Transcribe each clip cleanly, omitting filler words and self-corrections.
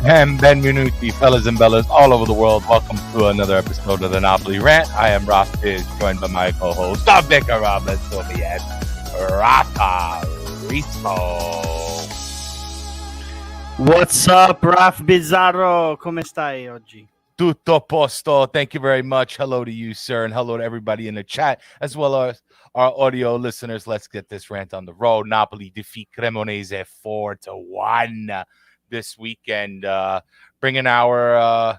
and benvenuti, fellas and bellas all over the world. Welcome to another episode of the Napoli Rant. I am Raspadori, joined by my co-host, the Vicar of Soviet, Rafa Risto. What's up, Raf Bizzarro? Come stai oggi? Tutto posto. Thank you very much. Hello to you, sir, and hello to everybody in the chat, as well as our audio listeners. Let's get this rant on the road. Napoli defeat Cremonese 4-1 this weekend, bringing our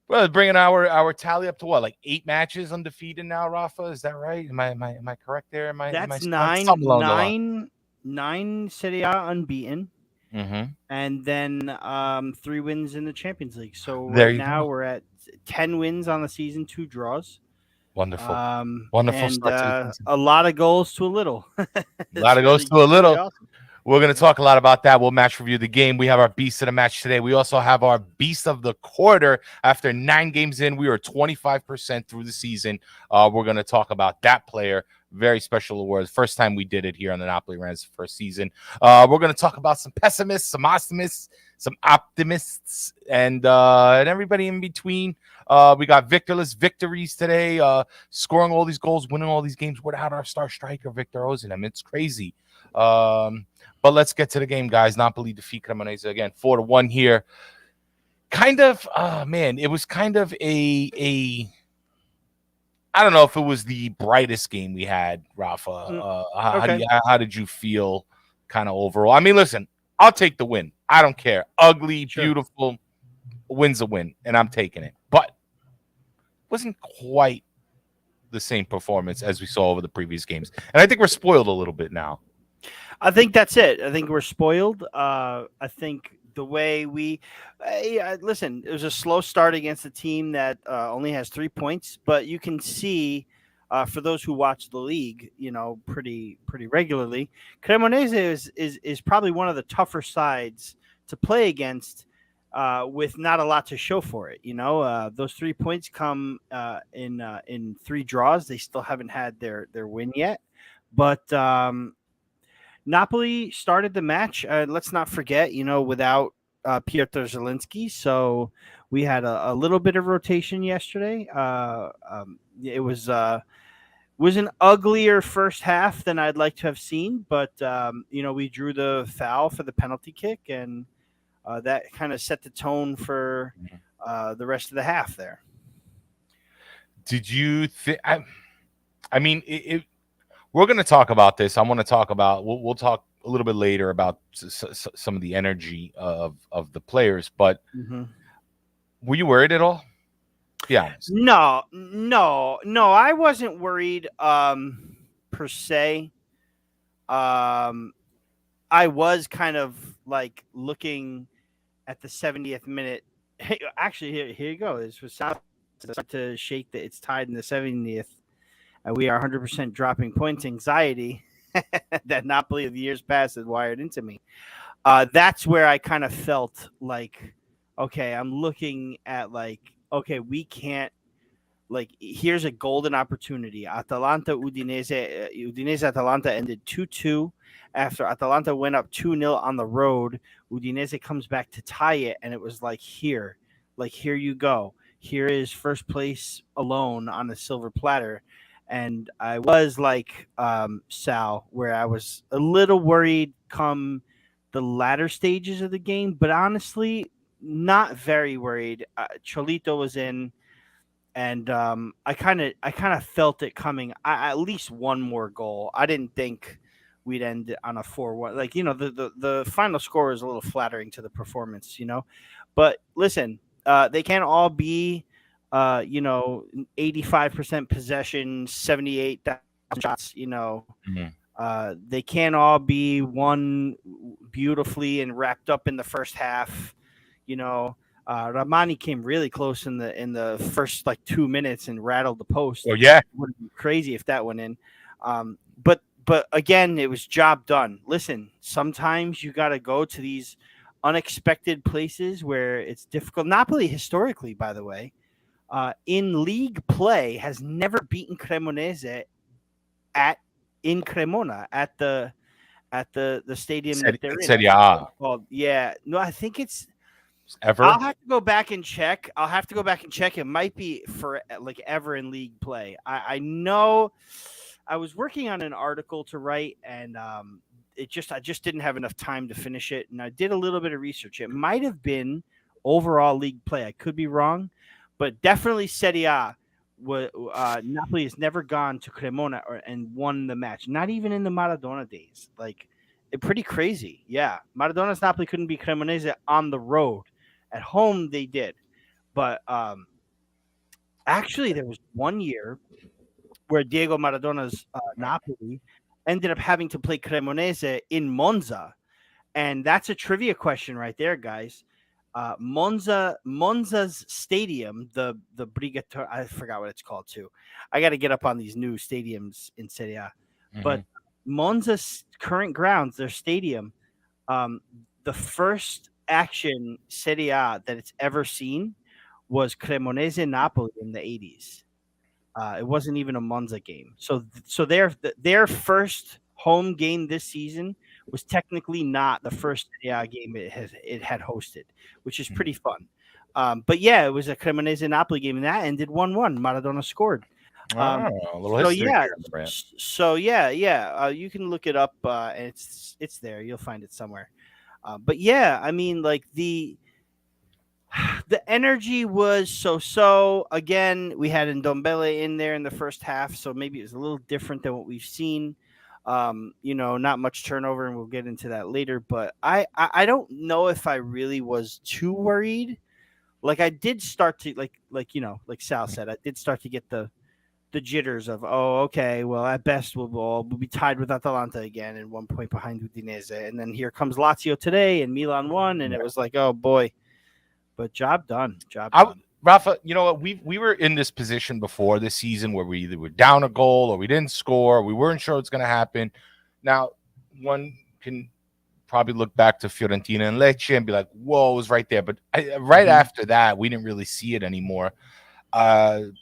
tally up to what, like 8 matches undefeated now, Rafa? Is that right? Am I correct there? That's nine Serie A unbeaten, and then 3 wins in the Champions League. So right now we're at 10 wins on the season, 2 draws. Wonderful, wonderful, and a lot of goals to a little. A lot of goals to a little. Awesome. We're going to talk a lot about that. We'll match review the game. We have our beast of the match today. We also have our beast of the quarter. After 9 games in, we are 25% through the season. We're going to talk about that player. Very special awards. First time we did it here on the Napoli Rants first season. We're going to talk about some pessimists, some optimists, and everybody in between. We got Victorless Victories today, scoring all these goals, winning all these games without our star striker, Victor Osimhen. It's crazy. But let's get to the game, guys. Napoli defeat Cremonese again, 4-1 here. Kind of, it was kind of a I don't know if it was the brightest game we had, Rafa. How did you feel kind of overall? I mean, listen, I'll take the win. I don't care. Ugly, beautiful, win's a win, and I'm taking it. But it wasn't quite the same performance as we saw over the previous games. And I think we're spoiled a little bit now. I think that's it. I think we're spoiled. I think the way listen, it was a slow start against a team that only has 3 points, but you can see for those who watch the league, pretty regularly, Cremonese is probably one of the tougher sides to play against with not a lot to show for it. Those 3 points come in 3 draws. They still haven't had their win yet, but Napoli started the match. Let's not forget, without Piotr Zielinski. So we had a little bit of rotation yesterday. It was an uglier first half than I'd like to have seen, but we drew the foul for the penalty kick, and that kind of set the tone for the rest of the half there. Did you think? I mean, we're going to talk about this. I want to talk about. We'll talk a little bit later about some of the energy of the players. But were you worried at all? Yeah. No. I wasn't worried per se. I was kind of like looking at the 70th minute. Hey, actually, here you go. This was to shake that it's tied in the 70th. We are 100% dropping points anxiety that Napoli of the years past had wired into me. That's where I kind of felt like, okay, I'm looking at we can't, here's a golden opportunity. Udinese-Atalanta ended 2-2 after Atalanta went up 2-0 on the road. Udinese comes back to tie it, and it was here you go. Here is first place alone on a silver platter. And I was like Sal, where I was a little worried come the latter stages of the game, but honestly, not very worried. Cholito was in, and I kind of felt it coming. At least one more goal. I didn't think we'd end on a 4-1. The final score is a little flattering to the performance, But listen, they can't all be 85% possession, 78,000 shots, they can't all be won beautifully and wrapped up in the first half. Ramani came really close in the first 2 minutes and rattled the post. Oh yeah. It would be crazy if that went in. But again, it was job done. Listen, sometimes you got to go to these unexpected places where it's difficult. Napoli historically, by the way, in league play has never beaten Cremonese in Cremona at the stadium that they're in. Serie A. No, I think it's ever. I'll have to go back and check. I'll have to go back and check. It might be for like ever in league play. I know I was working on an article to write, and I just didn't have enough time to finish it. And I did a little bit of research. It might have been overall league play. I could be wrong, but definitely Serie A. Napoli has never gone to Cremona and won the match. Not even in the Maradona days. Like, pretty crazy. Yeah, Maradona's Napoli couldn't beat Cremonese on the road. At home, they did. But actually, there was one year where Diego Maradona's Napoli ended up having to play Cremonese in Monza. And that's a trivia question right there, guys. Monza's stadium, the Brigator, I forgot what it's called too. I got to get up on these new stadiums in Serie A. But Monza's current grounds, their stadium, the first action Serie A that it's ever seen was Cremonese Napoli in the 80s. It wasn't even a Monza game. So their first home game this season was technically not the first Serie A game it had hosted, which is pretty fun. But yeah, it was a Cremonese Napoli game, and that ended 1-1. Maradona scored. A little So history yeah, here on the brand. you can look it up. And it's there. You'll find it somewhere. But yeah, I mean, like the energy was so. Again, we had Ndombele in there in the first half, so maybe it was a little different than what we've seen. Not much turnover, and we'll get into that later. But I don't know if I really was too worried. Like I did start to like Sal said, I did start to get the jitters of, oh, okay, well, at best we'll be tied with Atalanta again and 1 point behind Udinese, and then here comes Lazio today, and Milan won, and it was like, oh boy. But job done. Rafa, you know what? We were in this position before this season where we either were down a goal or we didn't score. We weren't sure what's going to happen. Now, one can probably look back to Fiorentina and Lecce and be like, whoa, it was right there. But after that, we didn't really see it anymore.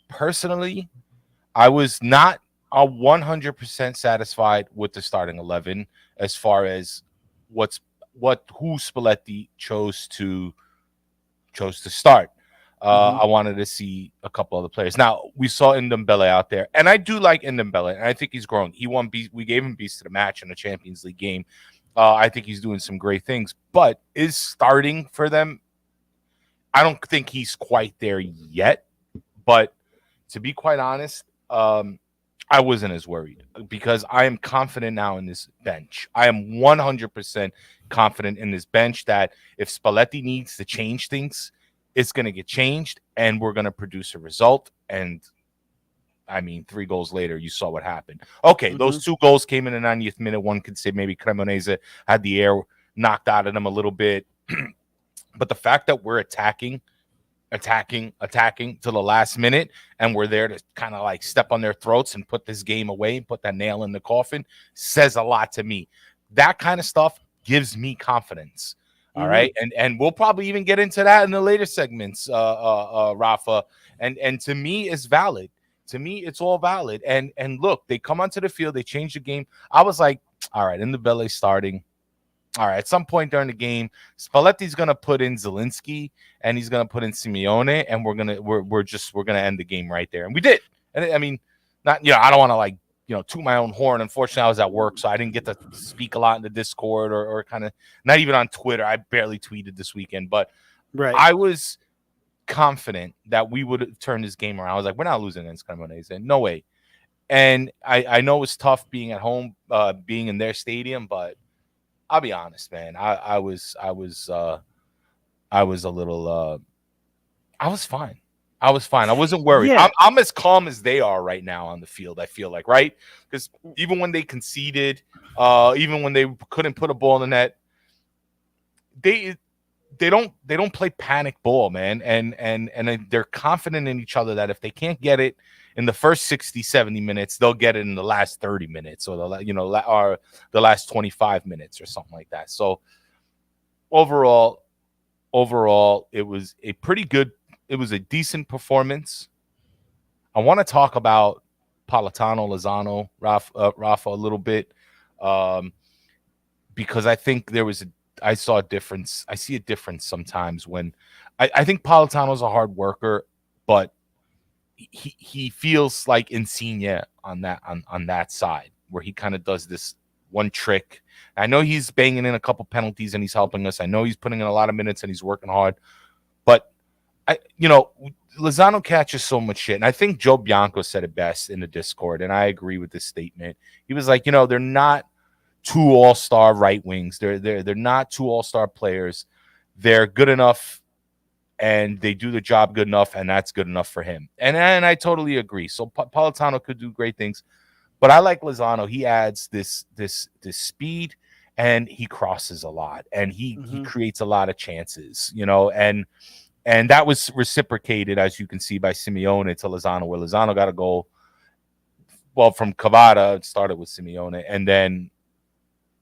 Personally, I was not 100% satisfied with the starting 11 as far as who Spalletti chose to start. I wanted to see a couple other players. Now, we saw Ndombele out there, and I do like Ndombele, and I think he's growing. He won. We gave him beast to the match in the Champions League game. I think he's doing some great things, but is starting for them. I don't think he's quite there yet, but to be quite honest, I wasn't as worried because I am confident now in this bench. I am 100% confident in this bench that if Spalletti needs to change things, it's going to get changed and we're going to produce a result. And I mean, 3 goals later, you saw what happened. Okay, those 2 goals came in the 90th minute. One could say maybe Cremonese had the air knocked out of them a little bit. But the fact that we're attacking to the last minute, and we're there to kind of like step on their throats and put this game away and put that nail in the coffin says a lot to me. That kind of stuff gives me confidence. All right. And we'll probably even get into that in the later segments, Rafa. And to me, it's valid. To me, it's all valid. And look, they come onto the field, they change the game. I was like, all right, Ndombele starting. All right, at some point during the game, Spalletti's gonna put in Zielinski and he's gonna put in Simeone, and we're gonna end the game right there. And we did. And I mean, not I don't want to like toot my own horn. Unfortunately, I was at work, so I didn't get to speak a lot in the Discord or kind of not even on Twitter. I barely tweeted this weekend, but I was confident that we would turn this game around. I was like, we're not losing against Cremonese, no way. And I know it's tough being at home, being in their stadium, but I'll be honest, man. I was a little. I was fine. I wasn't worried. Yeah. I'm as calm as they are right now on the field. I feel like, right? Because even when they conceded, even when they couldn't put a ball in the net, they don't play panic ball, man. And they're confident in each other that if they can't get it in the first 60, 70 minutes, they'll get it in the last 30 minutes or the last 25 minutes or something like that. So overall, it was a decent performance. I want to talk about Politano, Lozano, Rafa a little bit, because I think there was I saw a difference. I see a difference sometimes when I think Politano's a hard worker, but he feels like Insigne on that side where he kind of does this one trick. I know he's banging in a couple penalties and he's helping us. I know he's putting in a lot of minutes and he's working hard, but Lozano catches so much shit. And I think Joe Bianco said it best in the Discord, and I agree with this statement. He was like, they're not two all-star right wings. They're not two all-star players. They're good enough and they do the job good enough, and that's good enough for him. And I totally agree. So Politano could do great things, but I like Lozano. He adds this speed, and he crosses a lot, and he creates a lot of chances, and that was reciprocated, as you can see, by Simeone to Lozano, where Lozano got a goal. Well, from Cavada, it started with Simeone, and then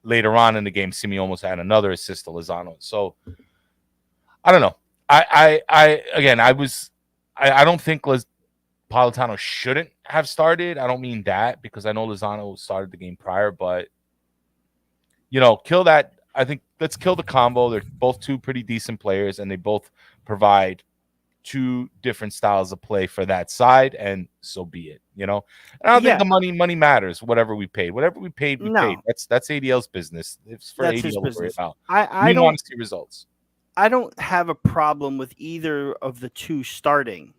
later on in the game, Simeone almost had another assist to Lozano. So I don't know. I don't think Politano shouldn't have started. I don't mean that, because I know Lozano started the game prior, but kill that. I think let's kill the combo. They're both two pretty decent players, and they both provide two different styles of play for that side, and so be it. And I don't think the money matters. Whatever we paid, we paid. That's ADL's business. It's for That's ADL his to worry business. about. I We don't want to see results. I don't have a problem with either of the two starting,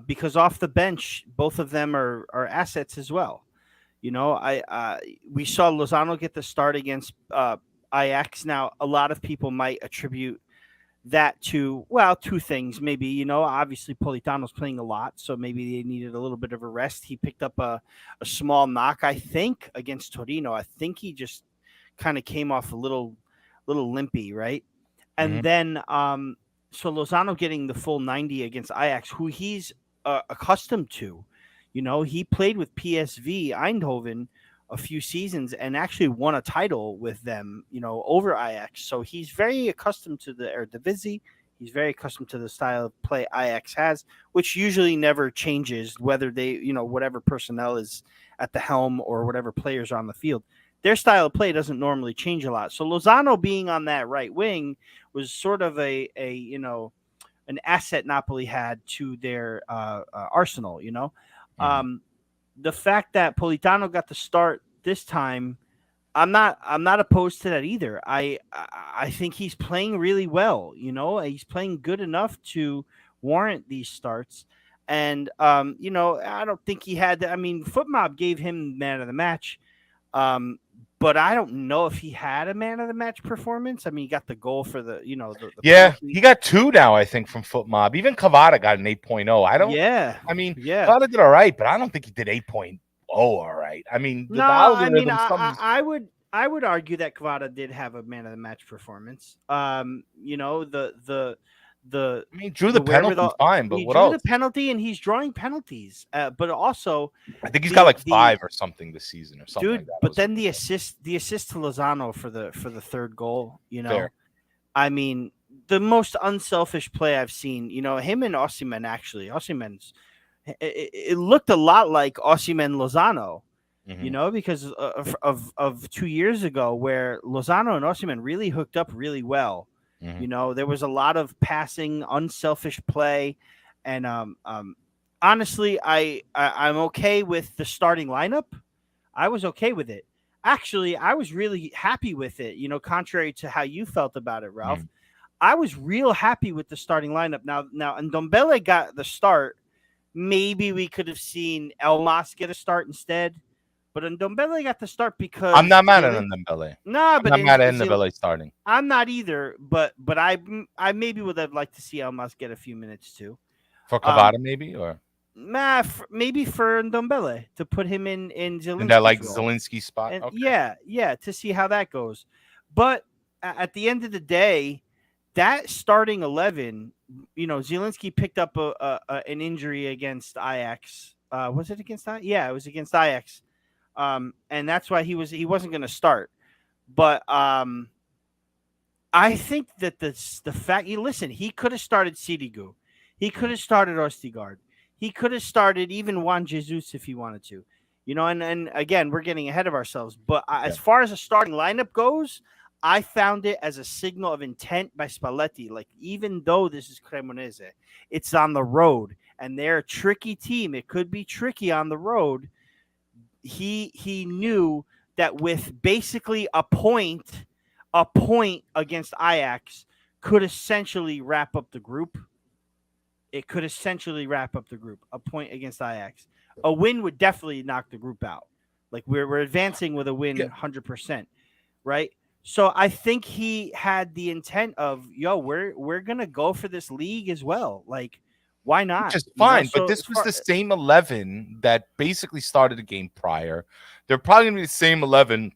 because off the bench, both of them are assets as well. We saw Lozano get the start against Ajax. Now, a lot of people might attribute that to, well, two things. Maybe, obviously Politano's playing a lot, so maybe they needed a little bit of a rest. He picked up a small knock, I think, against Torino. I think he just kind of came off a little limpy, right? And then so Lozano getting the full 90 against Ajax, who he's accustomed to. He played with PSV Eindhoven a few seasons and actually won a title with them, over Ajax. So he's very accustomed to the Eredivisie. He's very accustomed to the style of play Ajax has, which usually never changes, whether they, whatever personnel is at the helm or whatever players are on the field. Their style of play doesn't normally change a lot. So Lozano being on that right wing was sort of an asset Napoli had to their arsenal. The fact that Politano got the start this time, I'm not opposed to that either. I think he's playing really well. He's playing good enough to warrant these starts. And I don't think he had. Footmob gave him man of the match. But I don't know if he had a man of the match performance. He got the goal for the he got two now, I think, from Footmob. Even Cavada got an 8.0. Cavada did all right, but I don't think he did 8.0 all right. The algorithm. I would argue that Cavada did have a man of the match performance. Drew the penalty fine, but what else? He drew the penalty, and he's drawing penalties. But also, I think he's got like 5 or something this season, or something. Dude, like that. But then the assist to Lozano for the third goal. Fair. The most unselfish play I've seen. Him and Osimhen, actually. Osimhen's. It looked a lot like Osimhen Lozano. Because of 2 years ago, where Lozano and Osimhen really hooked up really well. There was a lot of passing, unselfish play, and honestly, I'm okay with the starting lineup. I was okay with it. Actually, I was really happy with it. Contrary to how you felt about it, Ralph, I was real happy with the starting lineup. Now, Ndombele got the start. Maybe we could have seen Elmas get a start instead. But Ndombele got the start because I'm not mad at Ndombele. No, but I'm not mad at Ndombele starting. I'm not either. But I maybe would have liked to see Elmas get a few minutes too. For Cavada, maybe, or maybe for Ndombele to put him in Zielinski's in that role. Zielinski spot. And okay. Yeah, to see how that goes. But at the end of the day, that starting 11, Zielinski picked up an injury against Ajax. Was it against Ajax? Yeah, it was against Ajax. And that's why he wasn't going to start. But I think that the fact, listen, he could have started Sirigu. He could have started Ostigard. He could have started even Juan Jesus if he wanted to. And again, we're getting ahead of ourselves. But as far as a starting lineup goes, I found it as a signal of intent by Spalletti. Like, even though this is Cremonese, it's on the road and they're a tricky team. It could be tricky on the road. He knew that with basically a point against Ajax could essentially wrap up the group. It could essentially wrap up the group. A point against Ajax. A win would definitely knock the group out. Like, we're advancing with a win Yeah. 100%, right? So I think he had the intent of, yo, we're gonna go for this league as well. Like, why Which not? is fine, but this As was far, the same 11 that basically started the game prior. They're probably going to be the same 11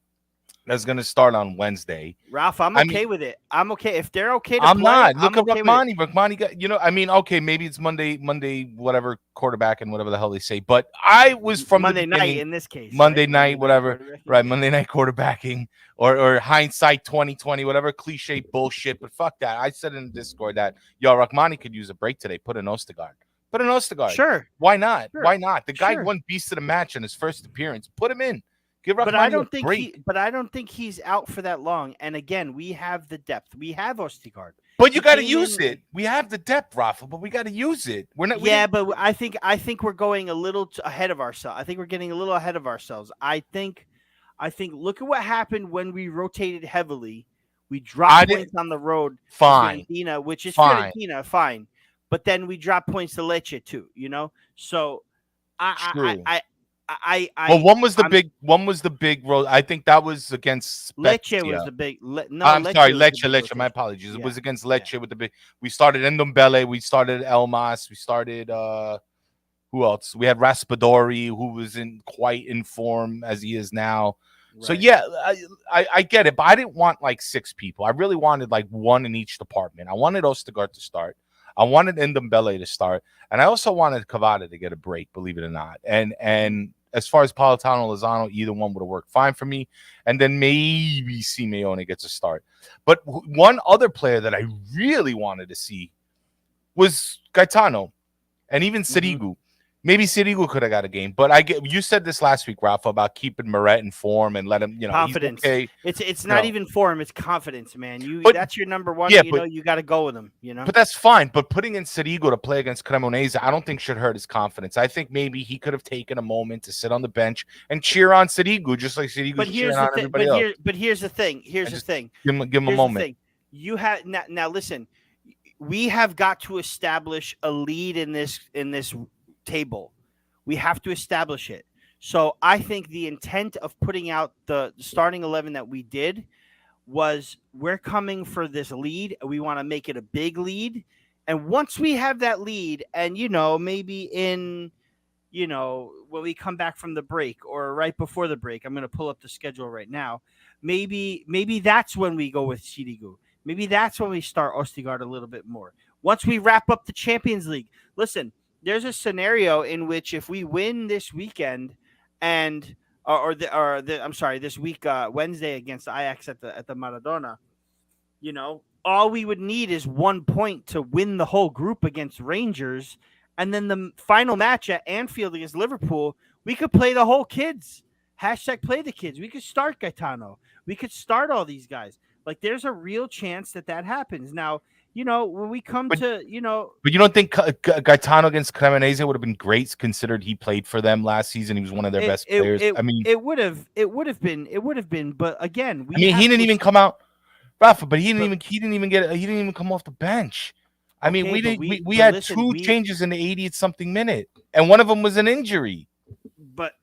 that's going to start on Wednesday. Ralph, I'm I okay mean, with it. I'm okay if they're okay to I'm play. not. Look I'm at okay with it. Rahmani. Rahmani got, I mean, okay, maybe it's Monday, whatever, quarterback and whatever the hell they say. But I was from Monday the night beginning, in this case, Monday right? night, whatever, quarterbacking, right? yeah. Monday night quarterbacking or hindsight 2020, whatever cliche bullshit. But fuck that. I said in the Discord that, Rahmani could use a break today. Put an Ostergaard. Put an Ostergaard. Sure. Why not? Sure. Why not? The guy Sure. won Beast of the Match in his first appearance. Put him in. Give But I Rahmani a don't think break. I don't think he's out for that long. And again, we have the depth. We have Ostigard. But you He got to came use in- it. We have the depth, Rafa, but we got to use it. We're not. Yeah, but I think we're going a little ahead of ourselves. I think we're getting a little ahead of ourselves. I think look at what happened when we rotated heavily. We dropped points on the road Fine. to Fiorentina, which is Fine. Fiorentina, fine. But then we dropped points to Lecce too, So True. I Well, one was the big road. I think that was against Lecce Spezia. was the big. I'm sorry, was the big Lecce. My rotation. apologies. Yeah. It was against Lecce with the big. We started Ndombele. We started Elmas. We started who else? We had Raspadori, who was in quite in form as he is now. Right. So yeah, I get it, but I didn't want like 6 people. I really wanted like one in each department. I wanted Ostergaard to start. I wanted Ndombele to start, and I also wanted Cavada to get a break, believe it or not. And as far as Politano Lozano, either one would have worked fine for me. And then maybe Simeone gets a start. But one other player that I really wanted to see was Gaetano, and even Sirigu. Maybe Sirigu could have got a game, but you said this last week, Rafa, about keeping Moret in form and let him, confidence. He's okay. It's not even form; it's confidence, man. That's your number one. Yeah, you got to go with him. But that's fine. But putting in Sirigu to play against Cremonese, I don't think should hurt his confidence. I think maybe he could have taken a moment to sit on the bench and cheer on Sirigu, just like Sirigu's cheering on everybody else. But here's the thing. Give him a moment. You have now. Listen, we have got to establish a lead in this table. We have to establish it. So I think the intent of putting out the starting 11 that we did was we're coming for this lead. We want to make it a big lead. And once we have that lead and, maybe in, when we come back from the break or right before the break, I'm going to pull up the schedule right now. Maybe that's when we go with Sirigu. Maybe that's when we start Ostigard a little bit more. Once we wrap up the Champions League, listen, there's a scenario in which if we win this weekend and this week Wednesday against Ajax at the Maradona, all we would need is 1 point to win the whole group against Rangers, and then the final match at Anfield against Liverpool, we could play the whole kids. #play the kids. We could start Gaetano. We could start all these guys. Like, there's a real chance that happens. Now, when we come to. But you don't think Gaetano against Cremonese would have been great, considered he played for them last season? He was one of their best players. It would have been. But again, he didn't even come out, Rafa. But he didn't even come off the bench. We had 2 changes in the 80th something minute, and one of them was an injury. But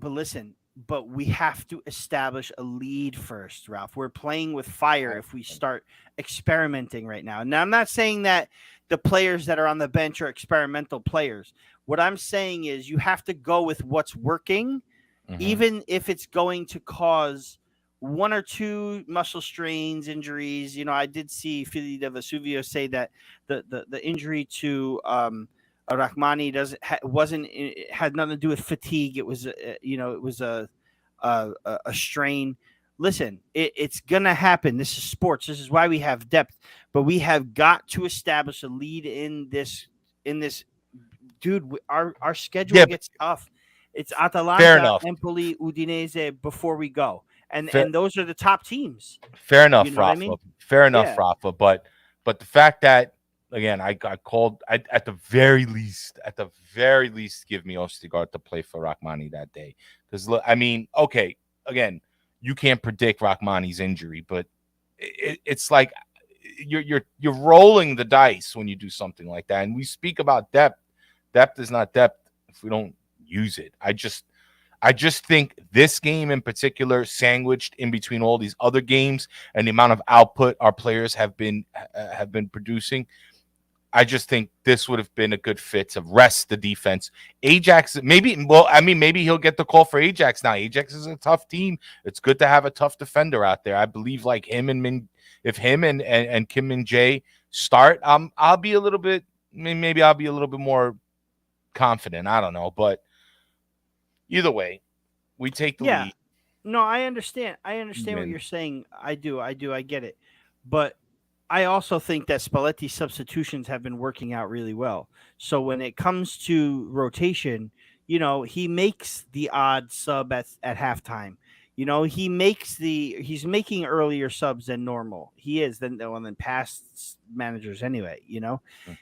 listen. But we have to establish a lead first, Ralph. We're playing with fire if we start experimenting right now. Now, I'm not saying that the players that are on the bench are experimental players. What I'm saying is you have to go with what's working, even if it's going to cause 1 or 2 muscle strains, injuries. I did see Fili de Vesuvio say that the injury to Rahmani had nothing to do with fatigue. It was a strain. Listen, it's gonna happen. This is sports. This is why we have depth. But we have got to establish a lead in this. Dude, our schedule gets tough. It's Atalanta, Empoli, Udinese before we go. Fair, and those are the top teams. fair You enough, know what I Rafa. mean? Fair enough, Yeah. Rafa. But the fact that again, I got called. At the very least, give me Ostigard to play for Rachmani that day. Because I mean, okay, again, you can't predict Rachmani's injury, but it's like you're rolling the dice when you do something like that. And we speak about depth. Depth is not depth if we don't use it. I just think this game in particular, sandwiched in between all these other games and the amount of output our players have been producing, I just think this would have been a good fit to rest the defense. Ajax, maybe, well, I mean, maybe he'll get the call for Ajax now. Ajax is a tough team. It's good to have a tough defender out there. I believe like him and if him and Kim Min Jae start, I'll be a little bit, maybe I'll be a little bit more confident. I don't know, but either way, we take the Yeah. lead. No, I understand. I understand what you're saying. I do. I get it. But I also think that Spalletti's substitutions have been working out really well. So when it comes to rotation, he makes the odd sub at halftime. He's making earlier subs than normal. He is than past managers anyway.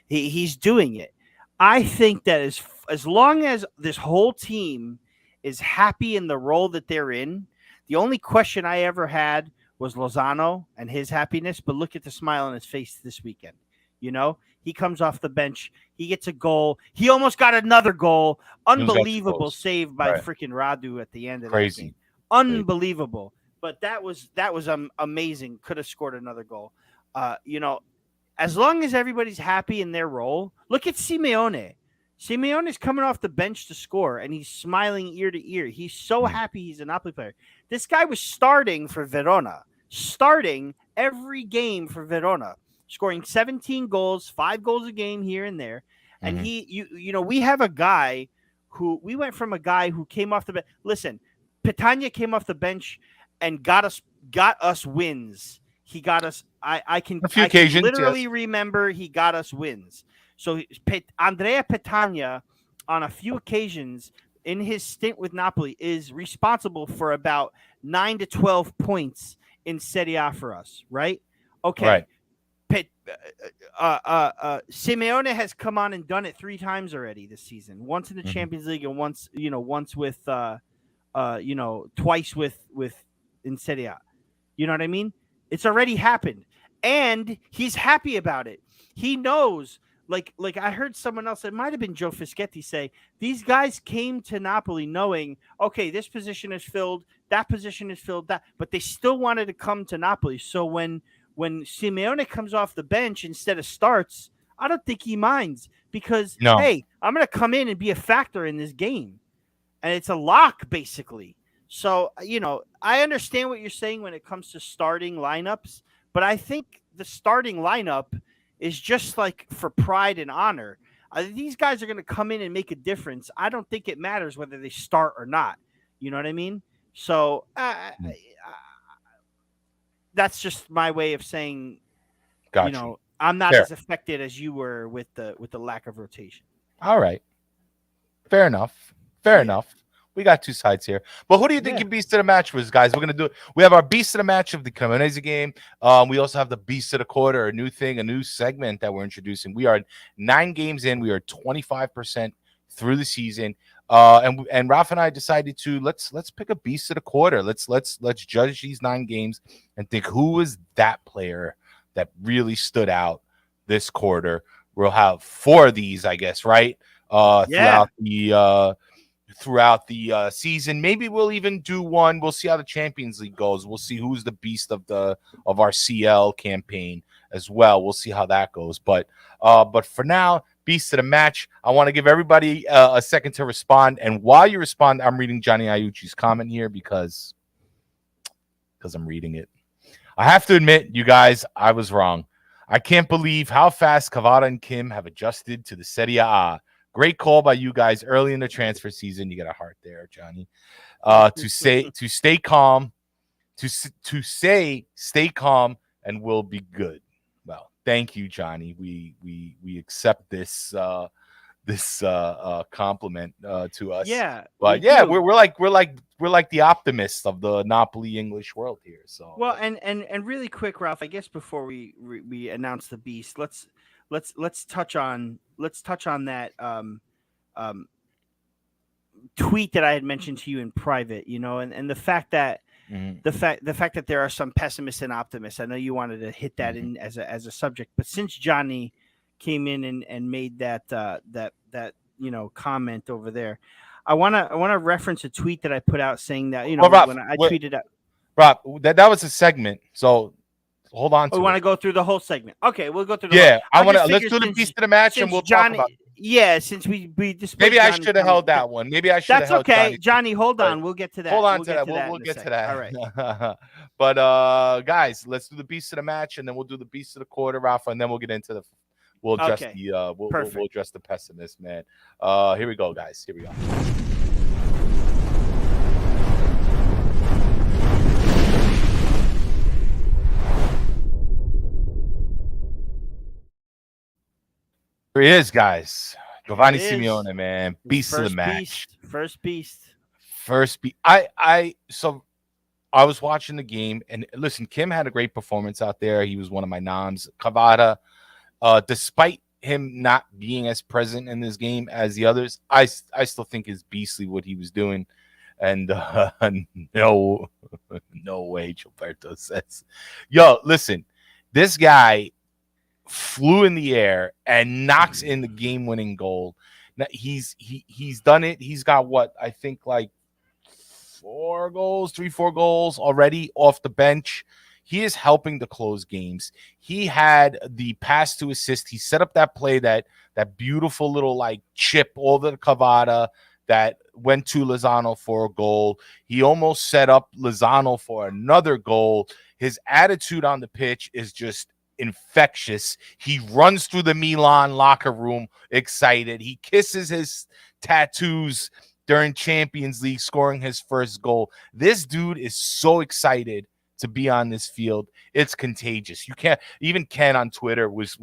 He's doing it. I think that as long as this whole team is happy in the role that they're in, the only question I ever had was Lozano and his happiness, but look at the smile on his face this weekend. He comes off the bench, he gets a goal, he almost got another goal. Unbelievable save by freaking Radu at the end of that game. Unbelievable. But that was amazing. Could have scored another goal. As long as everybody's happy in their role, look at Simeone. Simeone's coming off the bench to score, and he's smiling ear to ear. He's so happy he's a Napoli player. This guy was starting for Verona, starting every game for Verona, scoring 17 goals, 5 goals a game here and there. And we have a guy we went from a guy who came off the bench. Listen, Petagna came off the bench and got us wins. He got us. I can literally remember he got us wins. So Andrea Petagna, on a few occasions in his stint with Napoli, is responsible for about 9 to 12 points in Serie A for us, right? Okay. Right. Simeone has come on and done it 3 times already this season. Once in the Champions League and once with twice with in Serie A. You know what I mean? It's already happened, and he's happy about it. He knows. Like I heard someone else, it might have been Joe Fischetti, say these guys came to Napoli knowing, okay, this position is filled, that position is filled, but they still wanted to come to Napoli. So when Simeone comes off the bench instead of starts, I don't think he minds because hey, I'm gonna come in and be a factor in this game, and it's a lock basically. So I understand what you're saying when it comes to starting lineups, but I think the starting lineup is just like for pride and honor. These guys are going to come in and make a difference. I don't think it matters whether they start or not. You know what I mean? So that's just my way of saying, I'm not as affected as you were with the lack of rotation. All right. Fair enough. Fair enough. We got 2 sides here. But who do you think your beast of the match was, guys? We're going to do it. We have our beast of the match of the Cremonese game. We also have the beast of the quarter, a new thing, a new segment that we're introducing. We are 9 games in. We are 25% through the season. And Ralph and I decided to let's pick a beast of the quarter. Let's judge these 9 games and think who was that player that really stood out this quarter. We'll have 4 of these, I guess, right? Throughout the season. Maybe we'll even do one. We'll see how the Champions League goes. We'll see who's the beast of our CL campaign as well. We'll see how that goes. But for now, beast of the match. I want to give everybody a second to respond. And while you respond, I'm reading Johnny Iucci's comment here because I'm reading it. I have to admit, you guys, I was wrong. I can't believe how fast Cavada and Kim have adjusted to the Serie A. Great call by you guys early in the transfer season. You got a heart there, Johnny. To stay calm, stay calm, and we'll be good. Well, thank you, Johnny. We accept this compliment to us. Yeah, but yeah, we're like like the optimists of the Napoli English world here. So Well, and really quick, Ralph. I guess before we announce the beast, let's touch on that um, tweet that I had mentioned to you in private. And the fact that mhm, the fact that there are some pessimists and optimists. I know you wanted to hit that mhm. in as a subject, but since Johnny came in and made that comment over there, I wanna reference a tweet that I put out saying that Well, when I tweeted out. Rob, that was a segment. So hold on Oh, we to want it. to go through the whole segment. Okay, we'll go through the whole. Yeah, I I want just to. Let's figured do the piece of the match, and since we'll talk about. Johnny, yeah, since we displayed Maybe I Johnny's should have comment. held that one. Maybe I should have That's held okay, Johnny's. Johnny. Hold But on, we'll get to hold that. on We'll to get that. to that We'll in a get to second. All right. that. But guys, let's do the beast of the match, and then we'll do the beast of the quarter, Rafa, and then we'll get into the. We'll address Okay. the. We'll Perfect. address the pessimist, man. Here we go, guys. Here we go. Here he is, guys. Giovanni Here it is. Simeone, man, beast of the match. First beast. First beast. So I was watching the game, and listen, Kim had a great performance out there. He was one of my noms. Cavada, despite him not being as present in this game as the others, I still think is beastly what he was doing. And no, no way, Gilberto says, yo, listen, this guy flew in the air and knocks in the game-winning goal. Now, he's done it. He's got what I think like 4 goals already off the bench. He is helping to close games. He had the pass to assist. He set up that play, that beautiful little like chip over the Cavada that went to Lozano for a goal. He almost set up Lozano for another goal. His attitude on the pitch is just infectious. He runs through the Milan locker room excited. He kisses his tattoos during Champions League, scoring his first goal. This dude is so excited to be on this field. It's contagious. You can't even Ken on Twitter was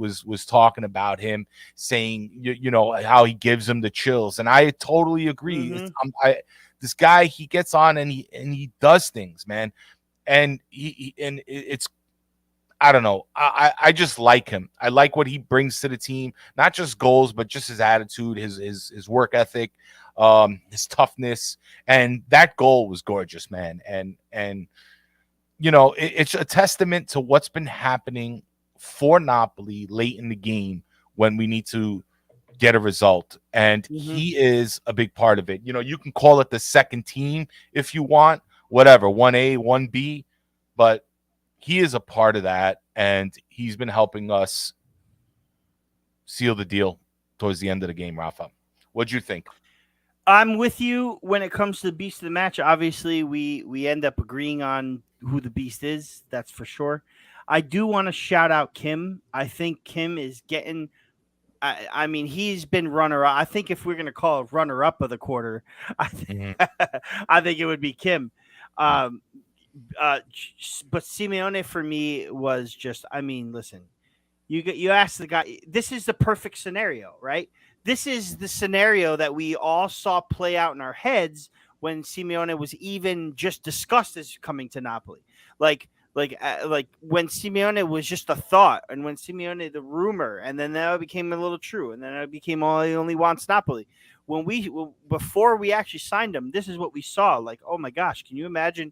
talking about him, saying you know how he gives him the chills, and I totally agree. Mm-hmm. This guy, he gets on and he does things, man, and it's I don't know. I just like him. I like what he brings to the team, not just goals, but just his attitude, his work ethic, his toughness, and that goal was gorgeous, man. And you know, it's a testament to what's been happening for Napoli late in the game when we need to get a result, and he is a big part of it. You know, you can call it the second team if you want, whatever, 1A, 1B, but he is a part of that, and he's been helping us seal the deal towards the end of the game. Rafa, what'd you think? I'm with you when it comes to the beast of the match. Obviously, we end up agreeing on who the beast is. That's for sure. I do want to shout out Kim. I think Kim is getting. I mean, he's been runner-up. I think if we're going to call it runner-up of the quarter, I think it would be Kim. But Simeone for me was just. I mean, listen, you asked the guy. This is the perfect scenario, right? This is the scenario that we all saw play out in our heads when Simeone was even just discussed as coming to Napoli. Like when Simeone was just a thought, and when Simeone the rumor, and then that became a little true, and then it became all he only wants Napoli. Before we actually signed him, this is what we saw. Like, oh my gosh, can you imagine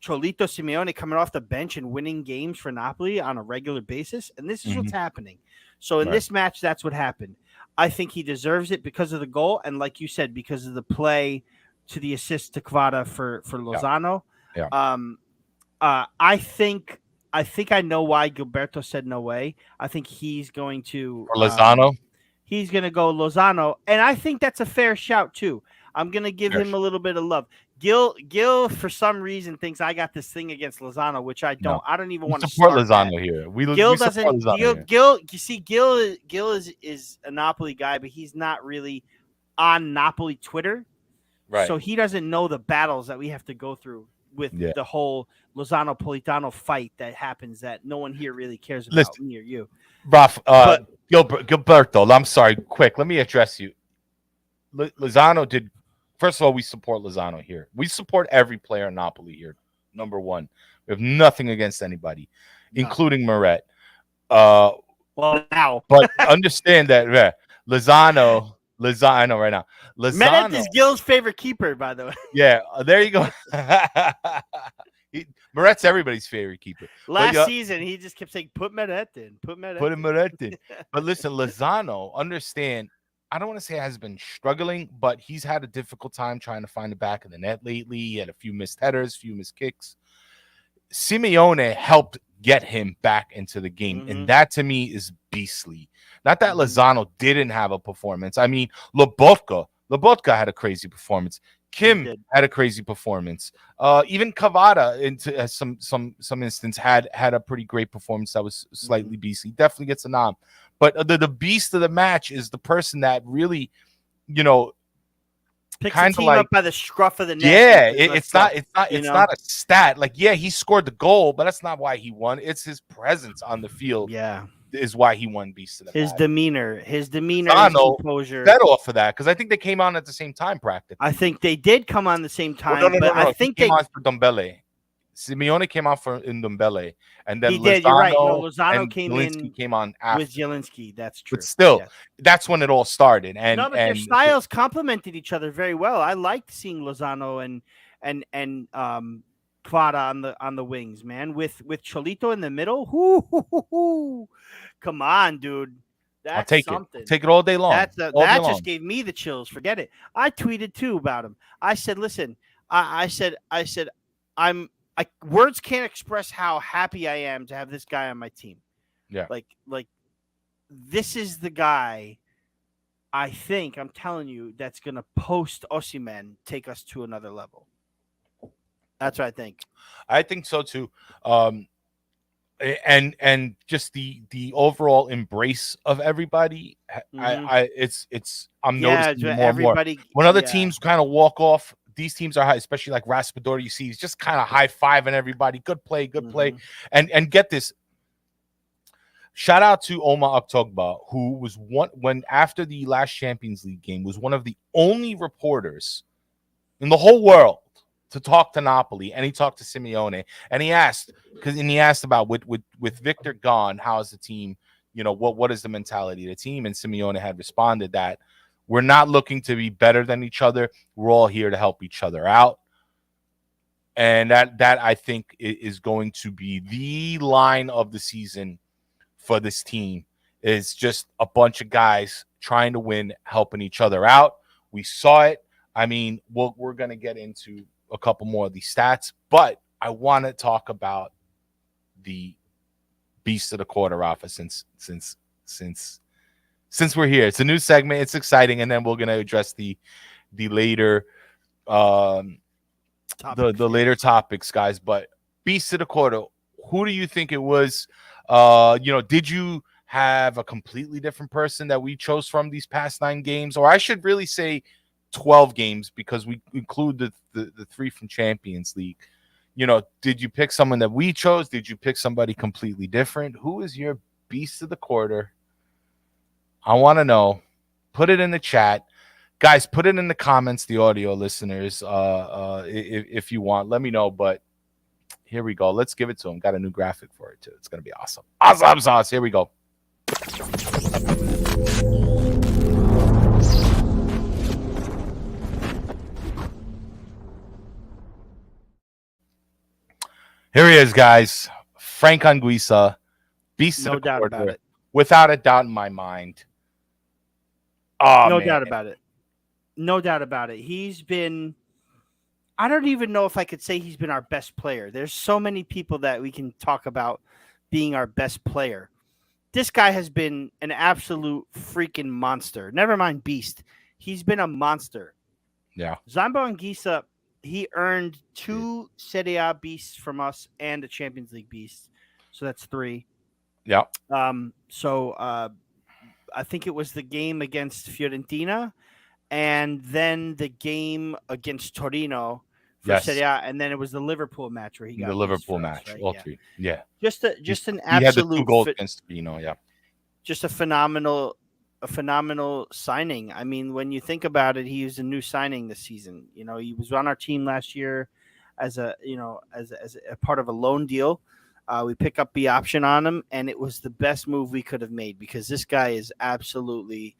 Cholito Simeone coming off the bench and winning games for Napoli on a regular basis? And this is what's happening. So in this match, that's what happened. I think he deserves it because of the goal, and like you said, because of the play to the assist to Kvara for Lozano. Yeah. I think I know why Gilberto said no way. I think he's going to Lozano. He's going to go Lozano, and I think that's a fair shout too. I'm going to give him a little bit of love. Gil, for some reason, thinks I got this thing against Lozano, which I don't. No. I don't even want to support Lozano here. Gil doesn't. Gil, you see, Gil is a Napoli guy, but he's not really on Napoli Twitter, right? So he doesn't know the battles that we have to go through with the whole Lozano Politano fight that happens that no one here really cares about near you. Raf, Gilberto, I'm sorry. Quick, let me address you. Lozano did First of all, we support Lozano here. We support every player in Napoli here. Number one, we have nothing against anybody, including Meret. Well, now. But understand that Lozano right now. Menet Lozano, is Gil's favorite keeper, by the way. yeah, there you go. Moret's everybody's favorite keeper. Last season, he just kept saying, put Meret in. Put Meret in. But listen, Lozano, understand, I don't want to say has been struggling, but he's had a difficult time trying to find the back of the net lately. He had a few missed headers, few missed kicks. Simeone helped get him back into the game, and that to me is beastly. Not that Lozano didn't have a performance. I mean, Lobotka had a crazy performance. Kim had a crazy performance. Even Cavada, into some instance, had a pretty great performance that was slightly beastly. Definitely gets a nod. But the beast of the match is the person that really, picks the team up by the scruff of the neck. Yeah, it's not a stat. Like, yeah, he scored the goal, but that's not why he won. It's his presence on the field. Yeah, is why he won beast of the match. His demeanor, his composure. Fed off of that because I think they came on at the same time practically. I think they did come on the same time. Well, no. I think they came on for Ndombele. Simeone came out for Ndombele, and then he did. You're right. No, Lozano came on after. with Zielinski. That's true. But still, that's when it all started. And their styles complemented each other very well. I liked seeing Lozano and Quada on the wings, man. With Cholito in the middle. Come on, dude. That's I'll take something. It. Take it all day long. That just gave me the chills. Forget it. I tweeted too about him. I said, listen. I said words can't express how happy I am to have this guy on my team. Yeah. Like this is the guy I think, I'm telling you, that's going to post Osimhen take us to another level. That's what I think. I think so too. And just the overall embrace of everybody. I'm noticing more and more. When other teams kind of walk off, these teams are high, especially like Raspadori. You see, he's just kind of high-fiving everybody. Good play. And get this. Shout out to Omar Oktogba, who was after the last Champions League game, was one of the only reporters in the whole world to talk to Napoli, and he talked to Simeone, and he asked about with Victor gone, how's the team? What is the mentality of the team? And Simeone had responded that we're not looking to be better than each other. We're all here to help each other out. And that I think is going to be the line of the season for this team, is just a bunch of guys trying to win, helping each other out. We saw it. I mean, we're going to get into a couple more of these stats, but I want to talk about the beast of the quarter, Rafa, since we're here. It's a new segment. It's exciting. And then we're going to address the later the later topics, guys. But beast of the quarter, who do you think it was? Did you have a completely different person that we chose from these past 9 games? Or I should really say 12 games, because we include the 3 from Champions League. Did you pick someone that we chose? Did you pick somebody completely different? Who is your beast of the quarter? I want to know. Put it in the chat. Guys, put it in the comments, the audio listeners, if you want. Let me know. But here we go. Let's give it to him. Got a new graphic for it, too. It's going to be awesome. Awesome sauce. Here we go. Here he is, guys. Frank Anguissa, beast of the quarter. No doubt about it. Without a doubt in my mind. Oh, no doubt about it. No doubt about it. He's been, I don't even know if I could say he's been our best player. There's so many people that we can talk about being our best player. This guy has been an absolute freaking monster. Never mind beast. He's been a monster. Yeah. Zambo Anguissa, he earned 2 Serie A beasts from us and a Champions League beast. So that's 3. Yeah. I think it was the game against Fiorentina and then the game against Torino for Serie A, and then it was the Liverpool match where he got the Liverpool match. Right? All 3. Yeah. Just an absolute. He had the 2 goals against Torino. Yeah. Just a phenomenal a phenomenal signing. I mean, when you think about it, he was a new signing this season. You know, he was on our team last year as a as a part of a loan deal. We pick up the option on him, and it was the best move we could have made because this guy is absolutely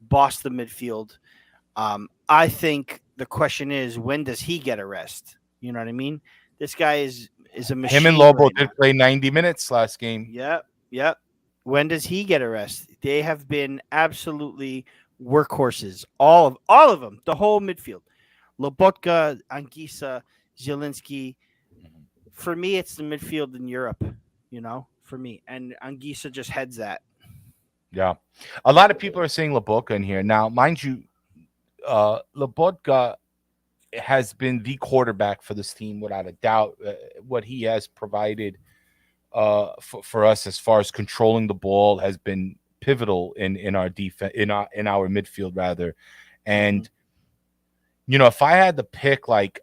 bossed the midfield. I think the question is, when does he get a rest? You know what I mean? This guy is a Him and machine Lobo right did now. play 90 minutes last game. Yep, yep. When does he get a rest? They have been absolutely workhorses. All of them, the whole midfield. Lobotka, Anguissa, Zielinski. For me, it's the midfield in Europe. You know, for me, and Anguissa just heads that. Yeah. A lot of people are saying Labotka in here. Now, mind you, Labotka has been the quarterback for this team without a doubt. What he has provided for us as far as controlling the ball has been pivotal in our defense, in our midfield rather. And you know, if I had to pick like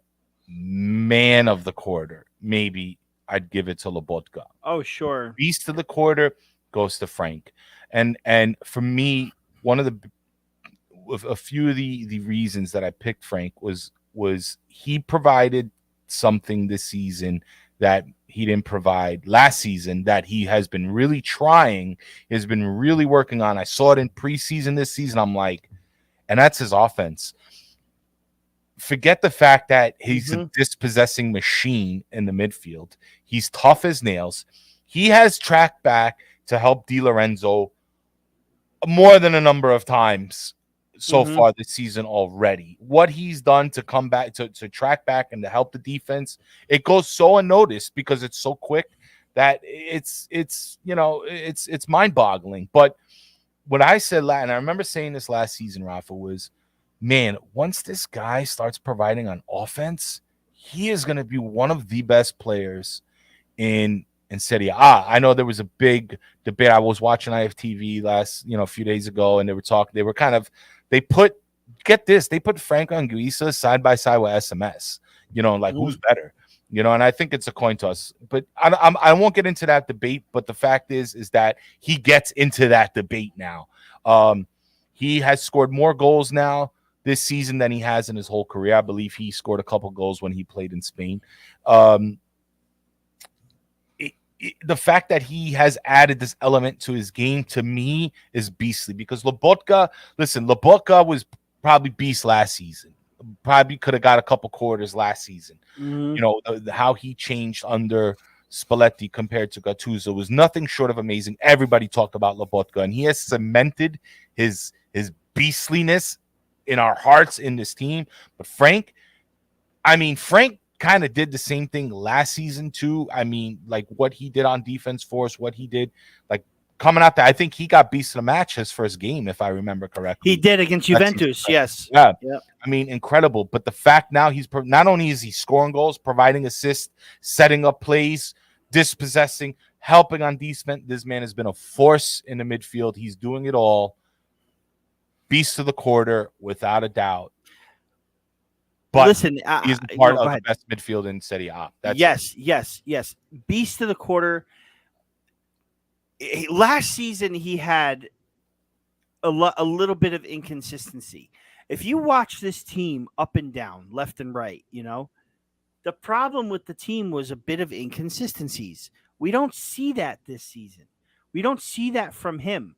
man of the quarter, maybe I'd give it to Lobotka. Oh, sure. Beast of the quarter goes to Frank. And for me, one of the a few of the reasons that I picked Frank was he provided something this season that he didn't provide last season, that he has been really trying, has been really working on. I saw it in preseason this season. I'm like, and that's his offense. Forget the fact that he's a dispossessing machine in the midfield. He's tough as nails. He has tracked back to help Di Lorenzo more than a number of times so far this season already. What he's done to come back, to track back and to help the defense, it goes so unnoticed because it's so quick that it's you know, it's mind-boggling. But what I said, and I remember saying this last season, Rafa, was, man, once this guy starts providing on offense, he is going to be one of the best players in Serie A. I know there was a big debate. I was watching IFTV a few days ago, and they were talking. They put Frank Anguissa side by side with SMS. You know, like who's better? You know, and I think it's a coin toss. But I won't get into that debate. But the fact is that he gets into that debate now. He has scored more goals now this season than he has in his whole career. I believe he scored a couple goals when he played in Spain. The fact that he has added this element to his game, to me, is beastly, because Lobotka was probably beast last season. Probably could have got a couple quarters last season. You know, how he changed under Spalletti compared to Gattuso was nothing short of amazing. Everybody talked about Lobotka, and he has cemented his beastliness in our hearts in this team. But Frank kind of did the same thing last season too. I mean, like what he did on defense for us, what he did, like coming out there. I think he got beast of the match his first game, if I remember correctly. He did against Juventus, yes. Yeah. I mean, incredible. But the fact now he's not only is he scoring goals, providing assists, setting up plays, dispossessing, helping on defense. This man has been a force in the midfield. He's doing it all. Beast of the quarter, without a doubt. But listen, he's part of the best midfield in Serie A. Yes. Beast of the quarter. Last season, he had a little bit of inconsistency. If you watch this team up and down, left and right, you know, the problem with the team was a bit of inconsistencies. We don't see that this season. We don't see that from him.